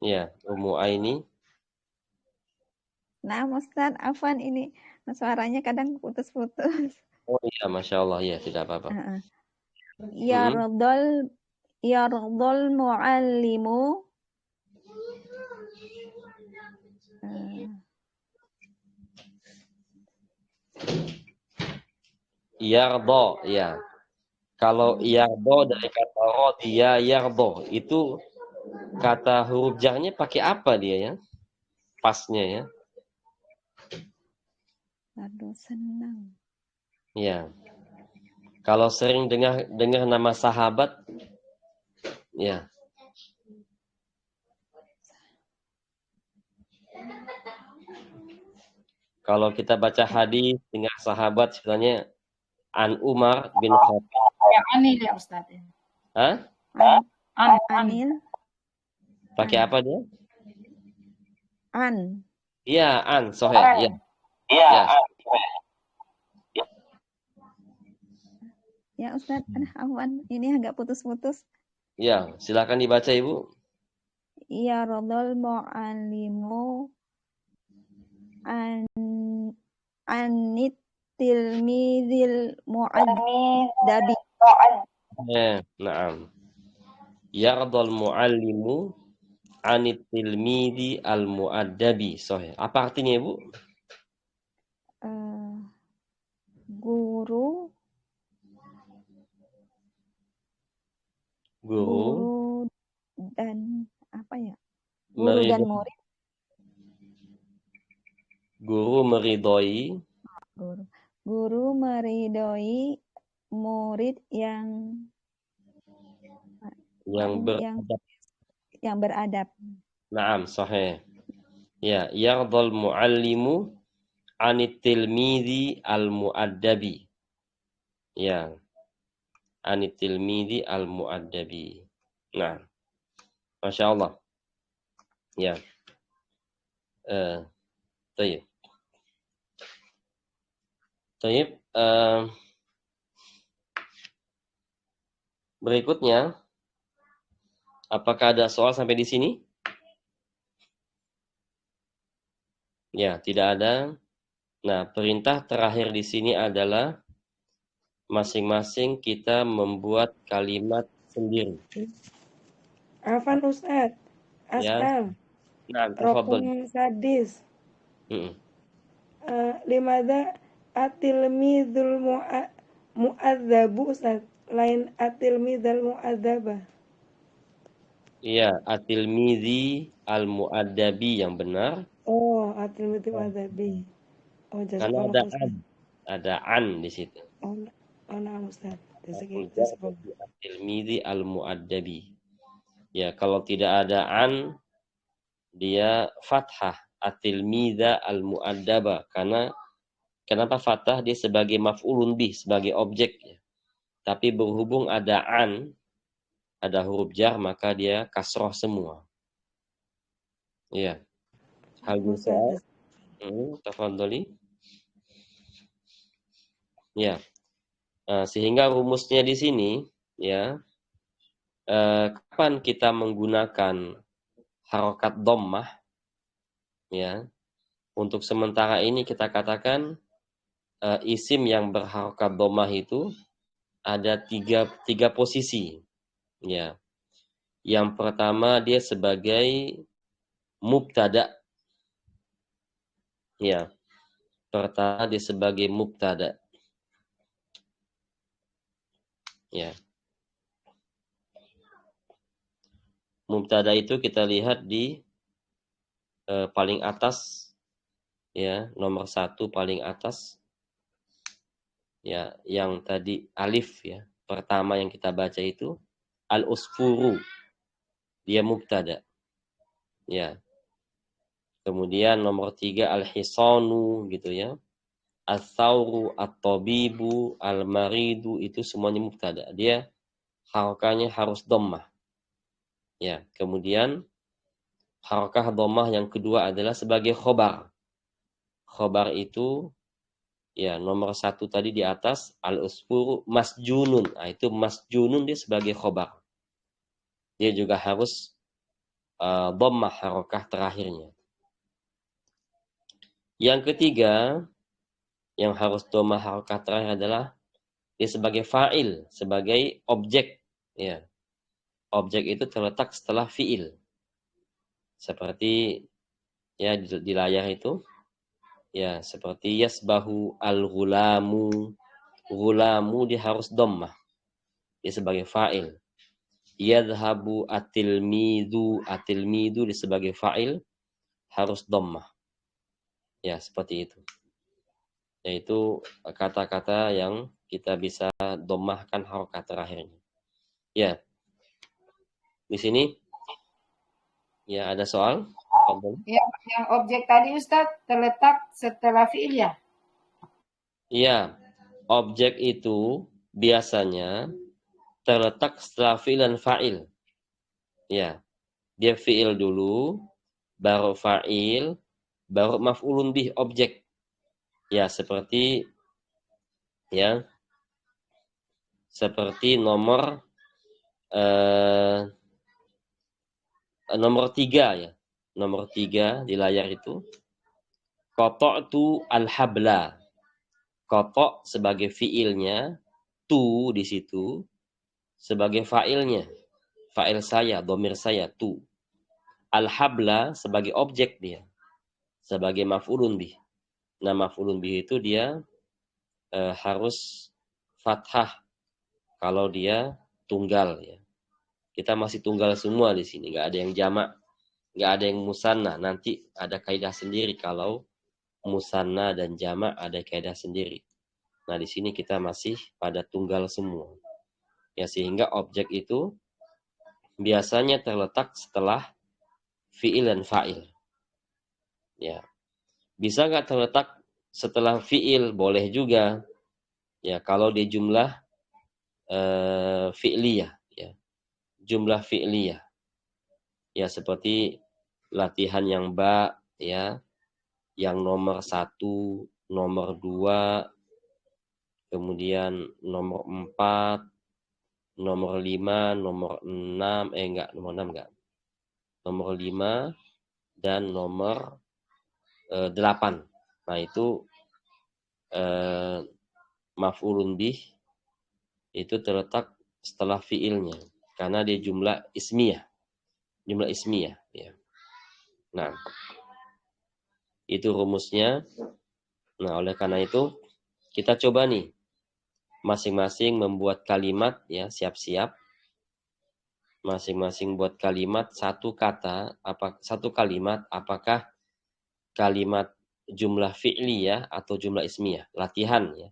[SPEAKER 1] Ya, Ummu Aini.
[SPEAKER 3] Nah, Ustaz, afwan ini suaranya kadang putus-putus.
[SPEAKER 1] Oh iya, Masya Allah. Ya, tidak apa-apa.
[SPEAKER 3] Yardol muallimu.
[SPEAKER 1] Yardo, ya. Kalau yardo dari kata rodiya yardo, itu kata huruf jarnya pakai apa dia ya? Pasnya ya.
[SPEAKER 3] Aduh, senang.
[SPEAKER 1] Ya. Kalau sering dengar nama sahabat, ya. Kalau kita baca hadis dengan sahabat sebenarnya An Umar bin Khattab.
[SPEAKER 2] Ya, Anil ya Ustaz.
[SPEAKER 1] Hah?
[SPEAKER 3] Anil.
[SPEAKER 1] Pakai apa dia?
[SPEAKER 3] An.
[SPEAKER 1] Iya, an, sahih. Iya. Iya.
[SPEAKER 3] Ya Ustaz, afwan, ini agak putus-putus.
[SPEAKER 1] Ya, silakan dibaca Ibu.
[SPEAKER 3] Yardol muallimu anit tilmidil mu'addabi.
[SPEAKER 1] Na'am. Yardal muallimu anit tilmidi al-mu'addabi. Sahih. Apa artinya, Ibu?
[SPEAKER 3] Guru dan apa ya? Guru dan murid.
[SPEAKER 1] Guru meridhoi.
[SPEAKER 3] Guru meridhoi murid yang beradab.
[SPEAKER 1] Naam, sahih. Ya, yardal muallimu anit tilmidi al-muaddabi. Ya. Anit tilmidi al-muaddabi. Nah. Masya Allah. Ya. Tayyib. Tayyib. Berikutnya, apakah ada soal sampai di sini? Ya, tidak ada. Nah, perintah terakhir di sini adalah masing-masing kita membuat kalimat sendiri.
[SPEAKER 11] Afan Ustaz. As'al.
[SPEAKER 1] Ya. Nah,
[SPEAKER 11] Rokum sadis. Limada atilmidul mu'adzabu Ustaz. Lain atilmidal mu'adzabah.
[SPEAKER 1] Iya, atilmidhi al-mu'addabi yang benar.
[SPEAKER 11] Oh, atilmidhi mu'adzabi. Oh,
[SPEAKER 1] karena ada an di situ.
[SPEAKER 11] Oh, nah Ustaz.
[SPEAKER 1] Atilmidhi al-mu'addabi. Ya, kalau tidak ada an, dia fathah. Atilmidha al-mu'addaba. Karena kenapa fathah? Dia sebagai maf'ulun bih, sebagai objek. Ya. Tapi berhubung ada an, ada huruf jar, maka dia kasroh semua. Iya. Hal bisa. Tafadhali. Ya. Sehingga rumusnya di sini, ya. Kapan kita menggunakan harokat dhammah, ya. Untuk sementara ini kita katakan isim yang berharokat dhammah itu ada tiga posisi. Ya. Yang pertama dia sebagai mubtada. Ya. Pertama dia sebagai mubtada. Ya. Mubtada itu kita lihat di paling atas, ya, nomor 1 paling atas. Ya, yang tadi alif ya. Pertama yang kita baca itu al-usfuru. Dia mubtada. Ya. Kemudian nomor 3 al-hisanu gitu ya. Al-thawru, at-tabibu, al-maridu itu semuanya mubtada. Dia harakahnya harus dhammah. Ya, kemudian harakah dhammah yang kedua adalah sebagai khobar. Khobar itu ya nomor 1 tadi di atas al-usfuru masjunun. Nah, itu masjunun dia sebagai khobar. Dia juga harus dhammah harokah terakhirnya. Yang ketiga, yang harus dhammah harokah terakhir adalah dia sebagai fa'il, sebagai objek. Ya. Objek itu terletak setelah fi'il. Seperti ya di layar itu, ya seperti yasbahu al-ghulamu. Ghulamu dia harus dhammah. Dia sebagai fa'il. Yadhhabu at-tilmidu. At-tilmidu dia sebagai fa'il harus dhammah. Ya, seperti itu. Yaitu kata-kata yang kita bisa dhammahkan harokat terakhirnya. Ya. Di sini ya ada soal?
[SPEAKER 2] Yang objek tadi Ustadz terletak setelah fi'il ya?
[SPEAKER 1] Iya. Objek itu biasanya terletak setelah fi'il dan fa'il. Ya. Dia fi'il dulu, baru fa'il, baru maf'ulun bih objek. Ya, seperti nomor 3 ya. Nomor 3 di layar itu. Qata'tu al-habla. Qata' sebagai fi'ilnya, tu di situ sebagai fa'ilnya. Fa'il saya, dhamir saya, tu. Al-habla sebagai objek dia. Sebagai maf'ulun bih. Nah, maf'ulun bih itu dia harus fathah kalau dia tunggal ya. Kita masih tunggal semua di sini, nggak ada yang jamak, nggak ada yang musanna. Nanti ada kaidah sendiri kalau musanna dan jamak ada kaidah sendiri. Nah, di sini kita masih pada tunggal semua. Ya, sehingga objek itu biasanya terletak setelah fi'il dan fa'il. Ya. Bisa nggak terletak setelah fi'il? Boleh juga. Ya, kalau dia jumlah fi'liyah, ya. Jumlah fi'liyah. Ya, seperti latihan yang ya. Yang nomor 1, nomor 2, kemudian nomor 4, nomor 5, nomor 6, nomor 6 enggak. Nomor 5 dan nomor 8. Nah, itu maf'ulun bih itu terletak setelah fi'ilnya karena dia jumlah ismiyah. Jumlah ismiyah ya. Nah, itu rumusnya. Nah, oleh karena itu kita coba nih masing-masing membuat kalimat ya, siap-siap. Masing-masing buat kalimat satu kalimat apakah kalimat jumlah fi'liyah atau jumlah ismiyah. Latihan ya.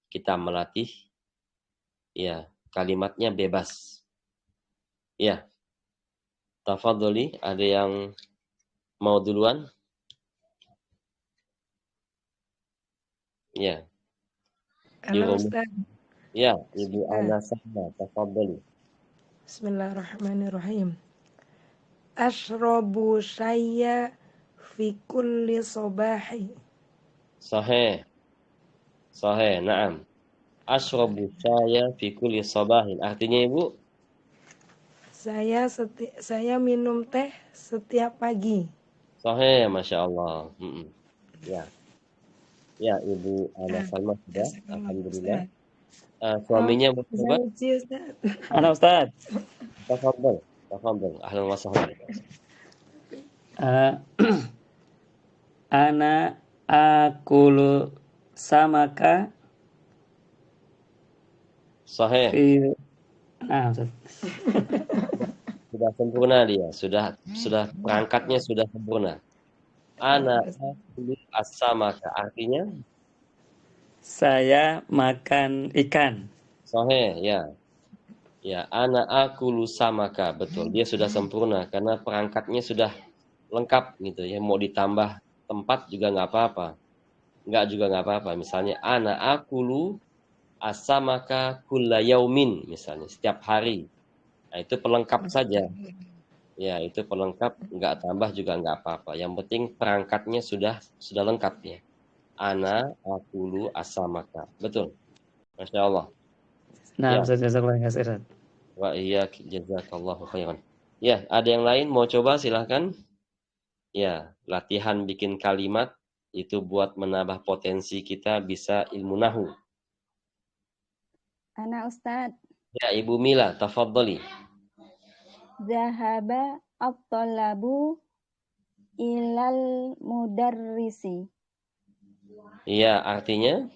[SPEAKER 1] Kita melatih ya, kalimatnya bebas. Ya. Tafadholi, ada yang mau duluan? Ya.
[SPEAKER 11] Halo Ustaz.
[SPEAKER 1] Ya, Ibu Ana Sahna, tafadholi.
[SPEAKER 11] Bismillahirrahmanirrahim. Ashrabu syayya fi kulli sabahi.
[SPEAKER 1] Sahih. Na'am. Ashrabu syayya fi kulli sabahin. Artinya Ibu?
[SPEAKER 11] Saya minum teh setiap pagi.
[SPEAKER 1] Sahih, Masya Allah. Ya. Ya, Ibu Ana Salma sudah. Alhamdulillah. Suaminya bertobat?
[SPEAKER 12] Ana Ustaz.
[SPEAKER 1] Tafadhol. Ahlan wa sahlan.
[SPEAKER 12] Ana akulu samaka.
[SPEAKER 1] Sahih.
[SPEAKER 12] Nah, Ustaz.
[SPEAKER 1] Sudah sempurna dia, sudah perangkatnya sudah sempurna. Ana akulu as-samaka, artinya
[SPEAKER 12] saya makan ikan.
[SPEAKER 1] Sahih, ya. Ya, ana akulu samaka, betul. Dia sudah sempurna karena perangkatnya sudah lengkap gitu ya. Mau ditambah tempat juga nggak apa-apa. Nggak apa-apa. Misalnya ana akulu as-samaka kulla yaumin misalnya, setiap hari. Nah, itu pelengkap saja. Ya, itu pelengkap, nggak tambah juga nggak apa-apa. Yang penting perangkatnya sudah lengkap ya. Ana akulu as-samaka. Betul. Masya Allah.
[SPEAKER 12] Nah, Ustaz, jazakallahu khairan.
[SPEAKER 1] Wa iyyak, jazakallahu khairan. Ya, ada yang lain mau coba silahkan. Ya, latihan bikin kalimat itu buat menambah potensi kita bisa ilmu nahu.
[SPEAKER 3] Ana Ustadz.
[SPEAKER 1] Ya, Ibu Mila, tafadhali.
[SPEAKER 3] Zahaba at-talabu ilal mudarrisi.
[SPEAKER 1] Iya, artinya?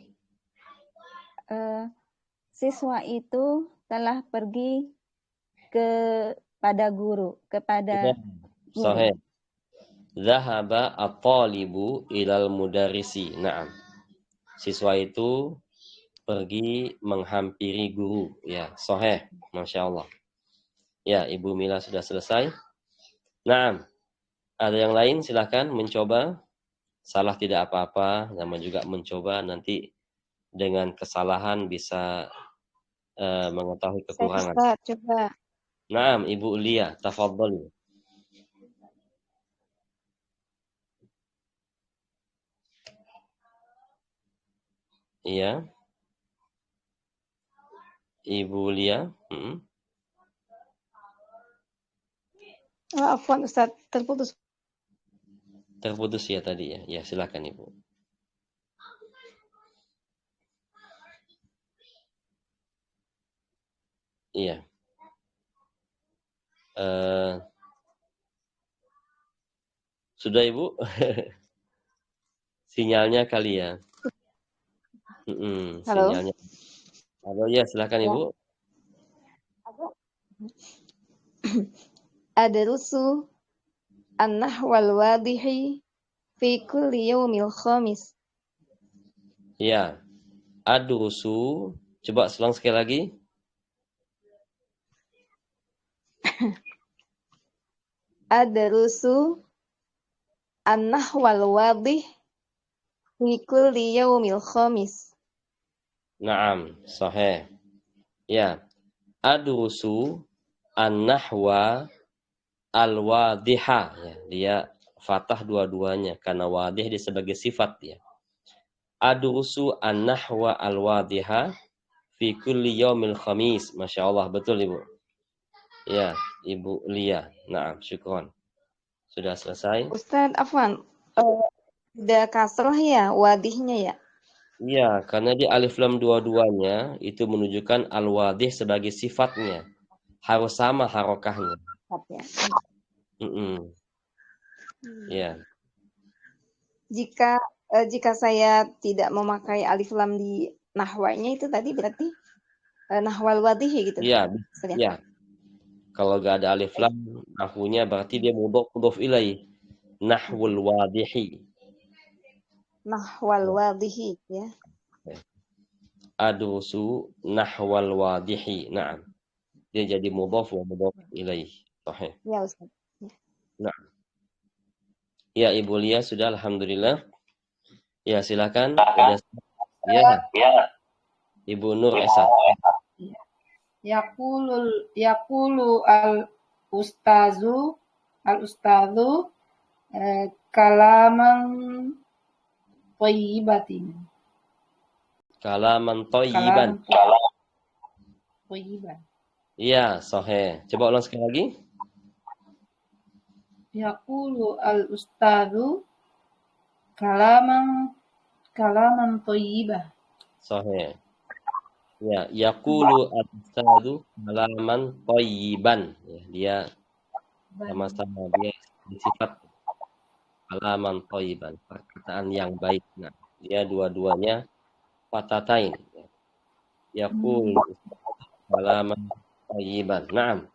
[SPEAKER 3] Siswa itu telah pergi kepada guru, kepada guru.
[SPEAKER 1] Sahih. Zahaba at-talibu ilal mudarrisi. Naam. Siswa itu pergi menghampiri guru. Ya, sahih. Masya Allah. Ya, Ibu Mila sudah selesai. Naam. Ada yang lain silahkan mencoba. Salah tidak apa-apa, nama juga mencoba, nanti dengan kesalahan bisa mengetahui kekurangan.
[SPEAKER 4] Ustaz, coba.
[SPEAKER 1] Naam, Ibu Lia, tafadhali. Iya. Ibu Lia.
[SPEAKER 9] Afwan Ustaz, terputus.
[SPEAKER 1] Terputus ya tadi ya. Ya, silakan Ibu. Iya. Sudah Ibu? Sinyalnya kali ya.
[SPEAKER 9] Halo.
[SPEAKER 1] Sinyalnya. Halo ya, silakan Ibu.
[SPEAKER 9] Adrusu an-nahwal wadihi fi kulli yaumil khamis.
[SPEAKER 1] Ya. Adrusu. Coba selang sekali lagi.
[SPEAKER 9] Adrusu an-nahwal wadih fi kulli yaumil khamis.
[SPEAKER 1] Naam, sahih. Ya. Adrusu an-nahwa al-wadiha. Ya, dia fathah dua-duanya karena wadih dia sebagai sifat ya. Adrusu an-nahwa al-wadiha fi kulli yaumil khamis. Masya Allah, betul Ibu. Ya, Ibu Lia. Naam, syukron. Sudah selesai?
[SPEAKER 9] Ustaz, afwan. Udah kasroh ya wadihnya ya?
[SPEAKER 1] Iya, karena di alif lam dua-duanya itu menunjukkan al-wadih sebagai sifatnya. Harus sama harokahnya.
[SPEAKER 9] Ya.
[SPEAKER 1] Ya.
[SPEAKER 9] Jika saya tidak memakai alif lam di nahwanya itu tadi berarti nahwal wadih gitu.
[SPEAKER 1] Iya, ya. Kalau gak ada alif lam nahwunya berarti dia mudhof ilaih. Nahwul wadihi.
[SPEAKER 9] Nahwal wadihi ya.
[SPEAKER 1] Adrusu nahwal wadihi. Naam. Dia jadi mudhof wa mudhof ilaih. Sahih.
[SPEAKER 9] Ya Ustaz.
[SPEAKER 1] Nah. Ya, Ibu Lia sudah alhamdulillah. Ya, silakan. Ya. Ibu Nur Esa.
[SPEAKER 2] Yaqulu al-ustazu kalaman thayyibatin.
[SPEAKER 1] Kalaman thayyiban.
[SPEAKER 2] Thayyiban.
[SPEAKER 1] Iya, sahih. Coba ulang sekali lagi.
[SPEAKER 2] Yaqulu al-ustazu kalaman thayyibah.
[SPEAKER 1] Sahih. Ya, yaqulu al-ustadu kalaman thayyiban. Ya, dia sama-sama dia sifat kalaman thayyiban, perkataan yang baik. Nah, dia dua-duanya fatatain. Yaqulu kalaman thayyiban. Naam.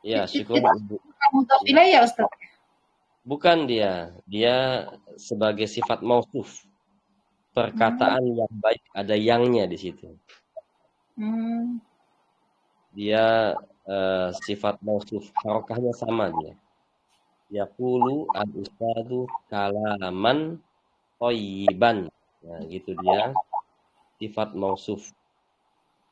[SPEAKER 1] Ya, syukur Ibu.
[SPEAKER 2] Mudhof ilaih ya Ustaz?
[SPEAKER 1] Bukan dia. Dia sebagai sifat mausuf. Perkataan yang baik ada yangnya di situ. Dia sifat mausuf, harokahnya sama dia. Yaqulu al-ustadu kalaman thayyiban. Nah, gitu dia. Sifat mausuf.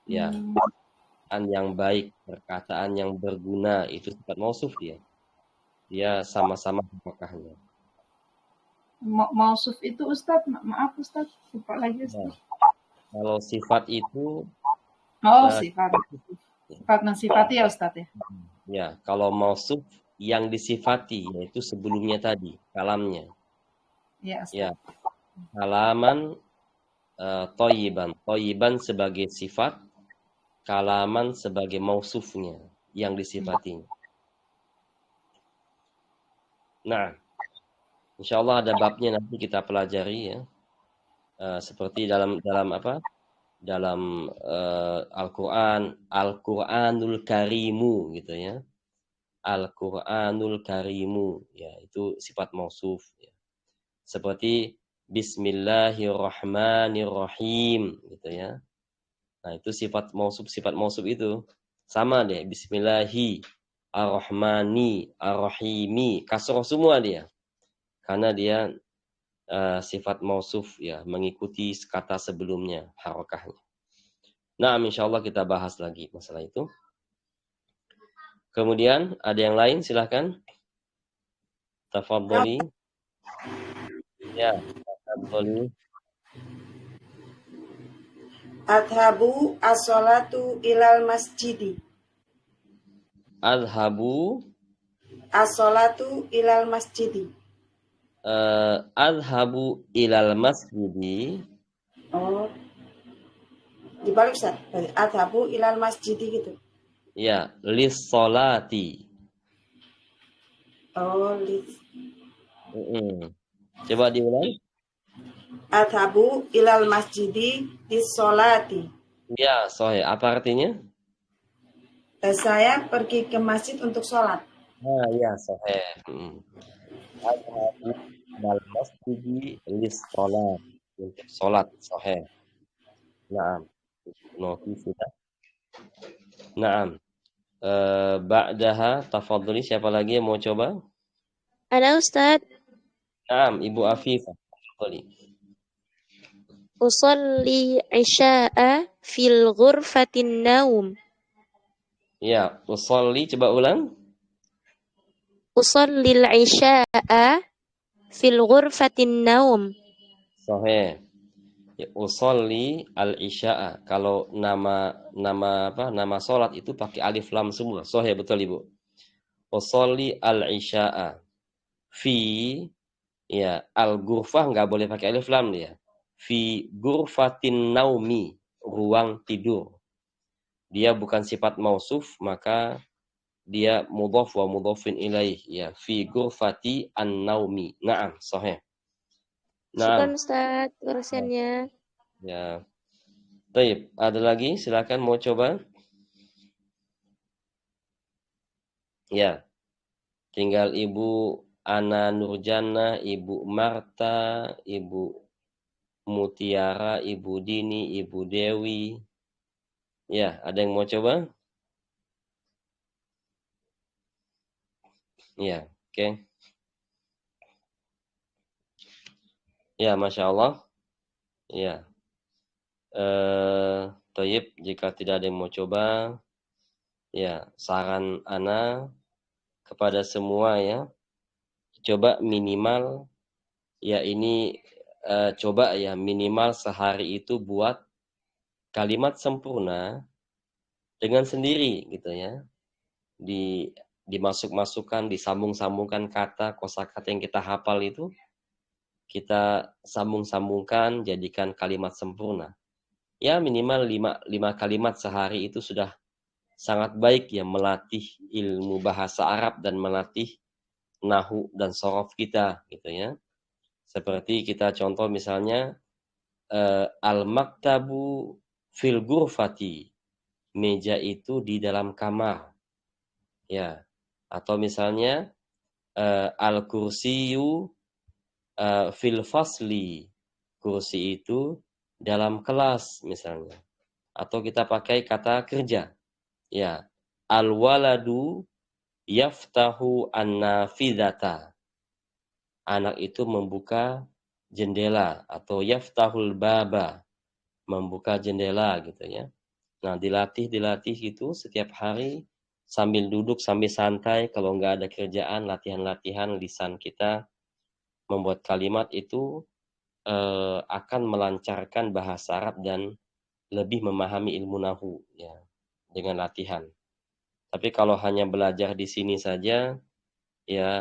[SPEAKER 1] Ya. Perkataan yang baik, perkataan yang berguna, itu sifat mausuf dia. Dia sama-sama harokahnya.
[SPEAKER 2] Mausuf itu Ustaz, maaf Ustaz, lupa lagi Ustaz.
[SPEAKER 1] Kalau sifat itu
[SPEAKER 2] sifat mensifati ya Ustaz ya.
[SPEAKER 1] Ya, kalau mausuf yang disifati yaitu sebelumnya tadi, kalamnya.
[SPEAKER 2] Ya, Ustaz.
[SPEAKER 1] Ya, kalaman thayyiban. Thayyiban sebagai sifat, kalaman sebagai mausufnya yang disifatinya. Nah, insyaallah ada babnya nanti kita pelajari ya. Seperti dalam apa? Dalam Al-Qur'an, Al-Qur'anul Karimu gitu ya. Al-Qur'anul Karimu ya, itu sifat mausuf ya. Seperti Bismillahirrahmanirrahim gitu ya. Nah, itu sifat mausuf itu sama deh, Bismillahi Ar-Rahmani Ar-Rahimi, kasroh semua dia. Karena dia sifat mausuf ya, mengikuti kata sebelumnya, harokahnya. Nah, insyaallah kita bahas lagi masalah itu. Kemudian ada yang lain, silakan. Tafadholi. Ya, tafadholi.
[SPEAKER 6] Adhabu as-salatu ilal masjidi.
[SPEAKER 1] Adhabu
[SPEAKER 6] as-salatu ilal masjidi.
[SPEAKER 1] Adhabu ilal masjidi.
[SPEAKER 6] Oh, dibalik Ustaz. Adhabu ilal masjidi gitu.
[SPEAKER 1] Ya, lis-sholati.
[SPEAKER 6] Oh,
[SPEAKER 1] Coba diulang.
[SPEAKER 6] Adhabu ilal masjidi lis-sholati.
[SPEAKER 1] Ya, sahih. Apa artinya?
[SPEAKER 6] Saya pergi ke masjid untuk sholat.
[SPEAKER 1] Nah, ya, sahih. Adhabu ilal masjidi lis-sholat. Untuk sholat, sahih. Naam. Nofi sudah. Naam. Ba'daha tafadholi, siapa lagi yang mau coba?
[SPEAKER 13] Ada Ustaz.
[SPEAKER 1] Naam, Ibu Afifah. Tafadholi.
[SPEAKER 13] Usolli isya'a fil ghurfatin naum.
[SPEAKER 1] Ya, usolli, coba ulang.
[SPEAKER 13] Usallil isya'a fil ghurfatin naum.
[SPEAKER 1] Sahih. Ya, usolli al-isya'a. Kalau nama salat itu pakai alif lam semua. Sahih, betul Ibu. Usolli al-isya'a. Fi, ya, al-ghurfah enggak boleh pakai alif lam dia. Fi ghurfatin naumi, ruang tidur. Dia bukan sifat mausuf, maka dia mudhaf wa mudhafin ilaih ya, fi ghurfati an-naumi. Naam, sahih.
[SPEAKER 13] Syukran
[SPEAKER 1] Naam.
[SPEAKER 13] Ustaz urusannya.
[SPEAKER 1] Ya. Baik, ada lagi? Silakan mau coba. Ya. Tinggal Ibu Ana Nurjana, Ibu Marta, Ibu Mutiara, Ibu Dini, Ibu Dewi. Ya, ada yang mau coba? Ya, oke. Ya, Masya Allah. Ya. Thayyib, jika tidak ada yang mau coba, ya, saran Ana kepada semua ya, coba minimal, ya ini coba ya minimal sehari itu buat kalimat sempurna dengan sendiri gitu ya. Dimasuk-masukkan, disambung-sambungkan kata, kosakata yang kita hafal itu, kita sambung-sambungkan, jadikan kalimat sempurna. Ya minimal 5 kalimat sehari itu sudah sangat baik ya, melatih ilmu bahasa Arab dan melatih nahu dan shorof kita gitu ya. Seperti kita contoh misalnya al-maktabu fil ghurfati, meja itu di dalam kamar. Ya. Atau misalnya al-kursiyu fil fasli, kursi itu dalam kelas misalnya. Atau kita pakai kata kerja. Ya, al-waladu yaftahu an-nafidhata. Anak itu membuka jendela, atau yaftahul baba, membuka jendela gitu ya. Nah, dilatih gitu setiap hari sambil duduk, sambil santai, kalau nggak ada kerjaan, latihan-latihan lisan kita membuat kalimat itu akan melancarkan bahasa Arab dan lebih memahami ilmu nahu ya dengan latihan. Tapi kalau hanya belajar di sini saja, ya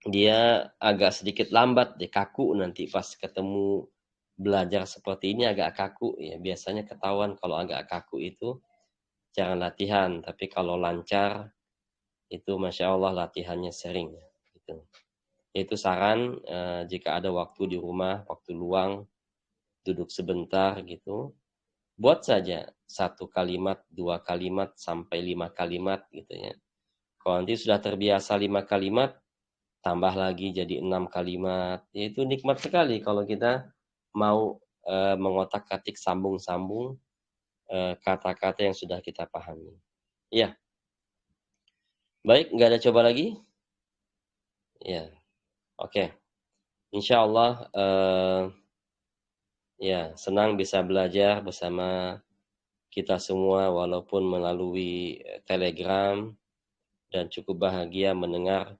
[SPEAKER 1] dia agak sedikit lambat, dia kaku nanti pas ketemu belajar seperti ini agak kaku ya. Biasanya ketahuan kalau agak kaku itu jangan latihan, tapi kalau lancar itu Masya Allah latihannya sering gitu. Itu saran jika ada waktu di rumah, waktu luang, duduk sebentar gitu, buat saja 1 kalimat, 2 kalimat, sampai 5 kalimat gitu ya. Kalau nanti sudah terbiasa 5 kalimat, tambah lagi jadi 6 kalimat, ya itu nikmat sekali kalau kita mau mengotak-atik sambung-sambung kata-kata yang sudah kita pahami. Ya, baik, nggak ada coba lagi? Ya, oke. Insya Allah ya senang bisa belajar bersama kita semua walaupun melalui Telegram, dan cukup bahagia mendengar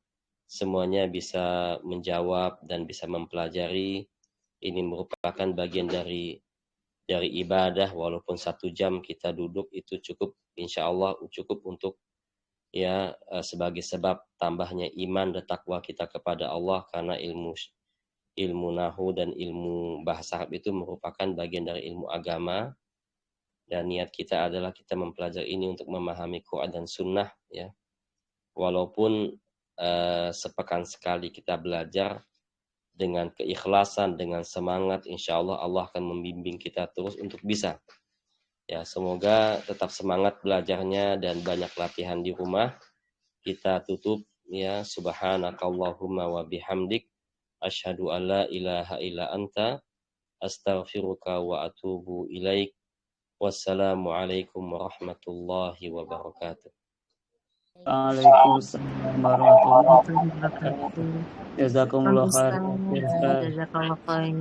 [SPEAKER 1] semuanya bisa menjawab dan bisa mempelajari. Ini merupakan bagian dari ibadah, walaupun 1 jam kita duduk itu cukup, insya Allah cukup untuk ya sebagai sebab tambahnya iman dan takwa kita kepada Allah, karena ilmu nahu dan ilmu bahasa Arab itu merupakan bagian dari ilmu agama, dan niat kita adalah kita mempelajari ini untuk memahami Quran dan Sunnah ya. Walaupun sepekan sekali kita belajar dengan keikhlasan, dengan semangat, insya Allah Allah akan membimbing kita terus untuk bisa. Ya, semoga tetap semangat belajarnya dan banyak latihan di rumah. Kita tutup ya, subhanakallahumma wa bihamdik, asyhadu an la ilaha illa anta, astaghfiruka wa atubu ilaik. Wassalamualaikum warahmatullahi wabarakatuh.
[SPEAKER 12] Waalaikumsalam warahmatullahi wabarakatuh. Jazakumullah khair.
[SPEAKER 7] Jazakallah khair.